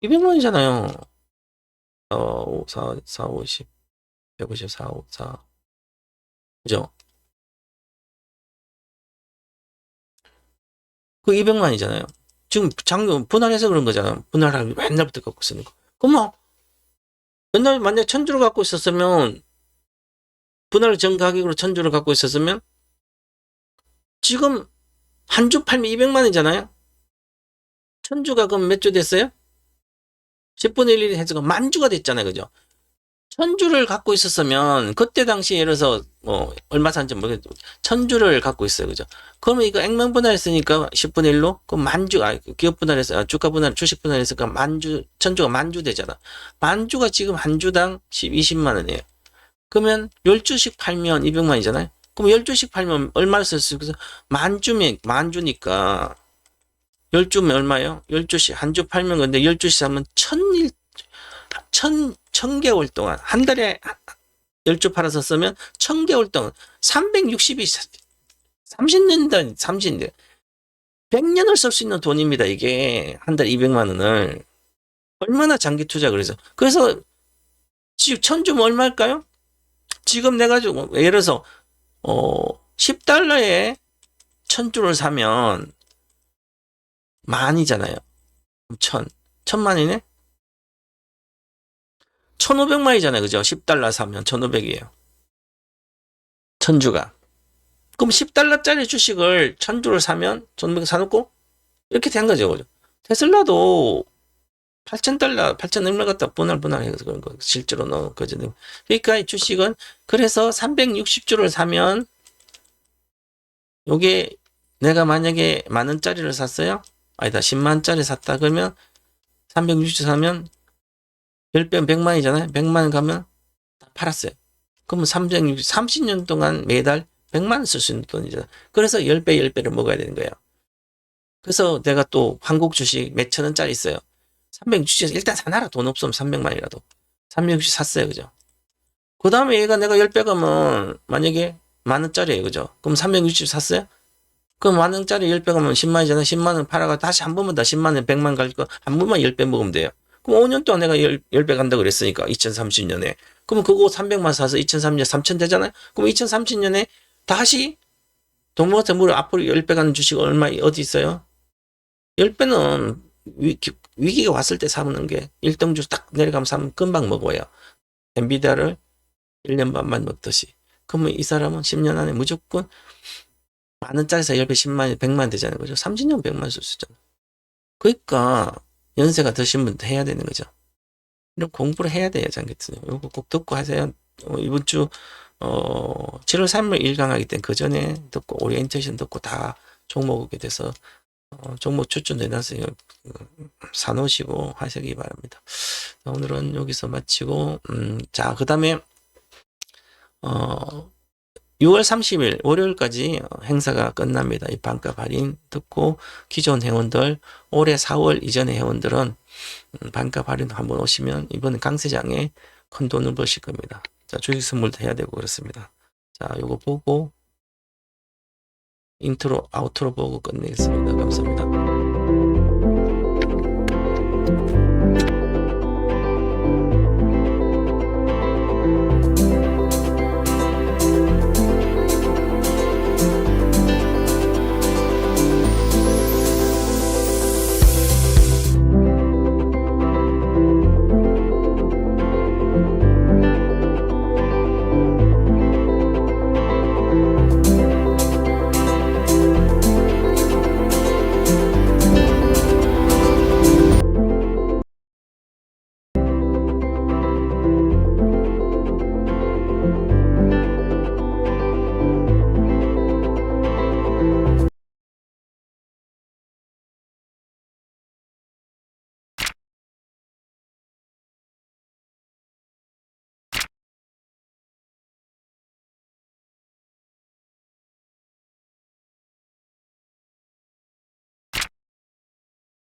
200만 원이잖아요. 4, 50, 150, 4, 5, 4. 그죠? 그 200만이잖아요. 지금 분할해서 그런 거잖아요. 분할하기 옛날부터 갖고 있으니까. 그럼 옛날에 만약에 1000주를 갖고 있었으면 분할 전 가격으로 1000주를 갖고 있었으면 지금 한 주 팔면 200만이잖아요. 1000주가 그럼 몇 주 됐어요? 10분의 1이 해서 10,000주가 됐잖아요. 그죠? 1000주를 갖고 있었으면 그때 당시 예를 들어서 얼마 산지 모르겠죠. 1000주를 갖고 있어요. 그죠? 그러면 이거 액면 분할했으니까 10분의 1로 그럼 만주 기업 분할해서 주가 분할 주식 분할했으니까 1000주가 만주 되잖아. 만주가 지금 한 주당 20만 원이에요. 그러면 10주씩 팔면 200만이잖아요. 그럼 10주씩 팔면 얼마를 쓸 수 있어요? 만주니까 10주면 얼마예요? 10주씩 한 주 팔면 근데 10주씩 사면 1000개월 동안 한 달에 10주 팔아서 쓰면 1000개월 동안 360이 30년 100년을 쓸 수 있는 돈입니다. 이게 한 달 200만 원을 얼마나 장기 투자 그래서 지금 1000주면 얼마일까요? 지금 내가 예를 들어서 10달러에 1000주를 사면 만이잖아요. 1000만이네? 1500만이잖아요. 그죠? 10달러 사면 1500이에요. 1000주가. 그럼 10달러짜리 주식을 1000주를 사면 1500 사놓고 이렇게 된 거죠. 그죠? 테슬라도 8000달러, 8000 얼마 갖다 분할해서 그런 거 실제로 넣은 거죠. 그러니까 이 주식은 그래서 360주를 사면 요게 내가 만약에 10,000원짜리를 샀어요. 아니다, 10만원짜리 샀다 그러면 364면 10배면 100만이잖아요. 100만 가면 다 팔았어요. 그러면 30년 동안 매달 100만 원 쓸 수 있는 돈이잖아요. 그래서 10배, 10배를 먹어야 되는 거예요. 그래서 내가 또 한국 주식 몇천 원짜리 있어요. 360 일단 사놔라. 돈 없으면 300만이라도. 360 샀어요. 그죠? 그 다음에 얘가 내가 10배 가면 만약에 만 원짜리예요. 그죠? 그럼 360 샀어요? 그럼 만 원짜리 10배 가면 10만이잖아. 10만 원 팔아가 다시 한 번만 더 10만 원, 100만 갈 거 한 번만 10배 먹으면 돼요. 그럼 5년 동안 내가 10배 간다고 그랬으니까 2030년에. 그럼 그거 300만 사서 2030년 3천 되잖아요. 그럼 2030년에 다시 돈 모아서 물 앞으로 10배 가는 주식 얼마 어디 있어요? 10배는 위기가 왔을 때 사는 게 1등주 딱 내려가면 사면 금방 먹어요. 엔비디아를 1년 반만 먹듯이. 그러면 이 사람은 10년 안에 무조건 만 원짜리에서 10배 10만, 100만 되잖아요. 그죠? 30년 100만 쓸 수 있잖아요. 그러니까 연세가 드신 분도 해야 되는 거죠. 이런 공부를 해야 돼요, 장기투자. 이거 꼭 듣고 하세요. 이번 주 7월 3일 일강하기 때문에 그 전에 듣고 오리엔테이션 듣고 다 종목에 대해서 종목 추천 해놨으니 사놓으시고 하시기 바랍니다. 오늘은 여기서 마치고 자, 그 다음에 6월 30일 월요일까지 행사가 끝납니다. 이 반값 할인 듣고 기존 회원들 올해 4월 이전의 회원들은 반값 할인 한번 오시면 이번 강세장에 큰 돈을 버실 겁니다. 자, 주식 선물도 해야 되고 그렇습니다. 자, 요거 보고 인트로 아우트로 보고 끝내겠습니다. 감사합니다.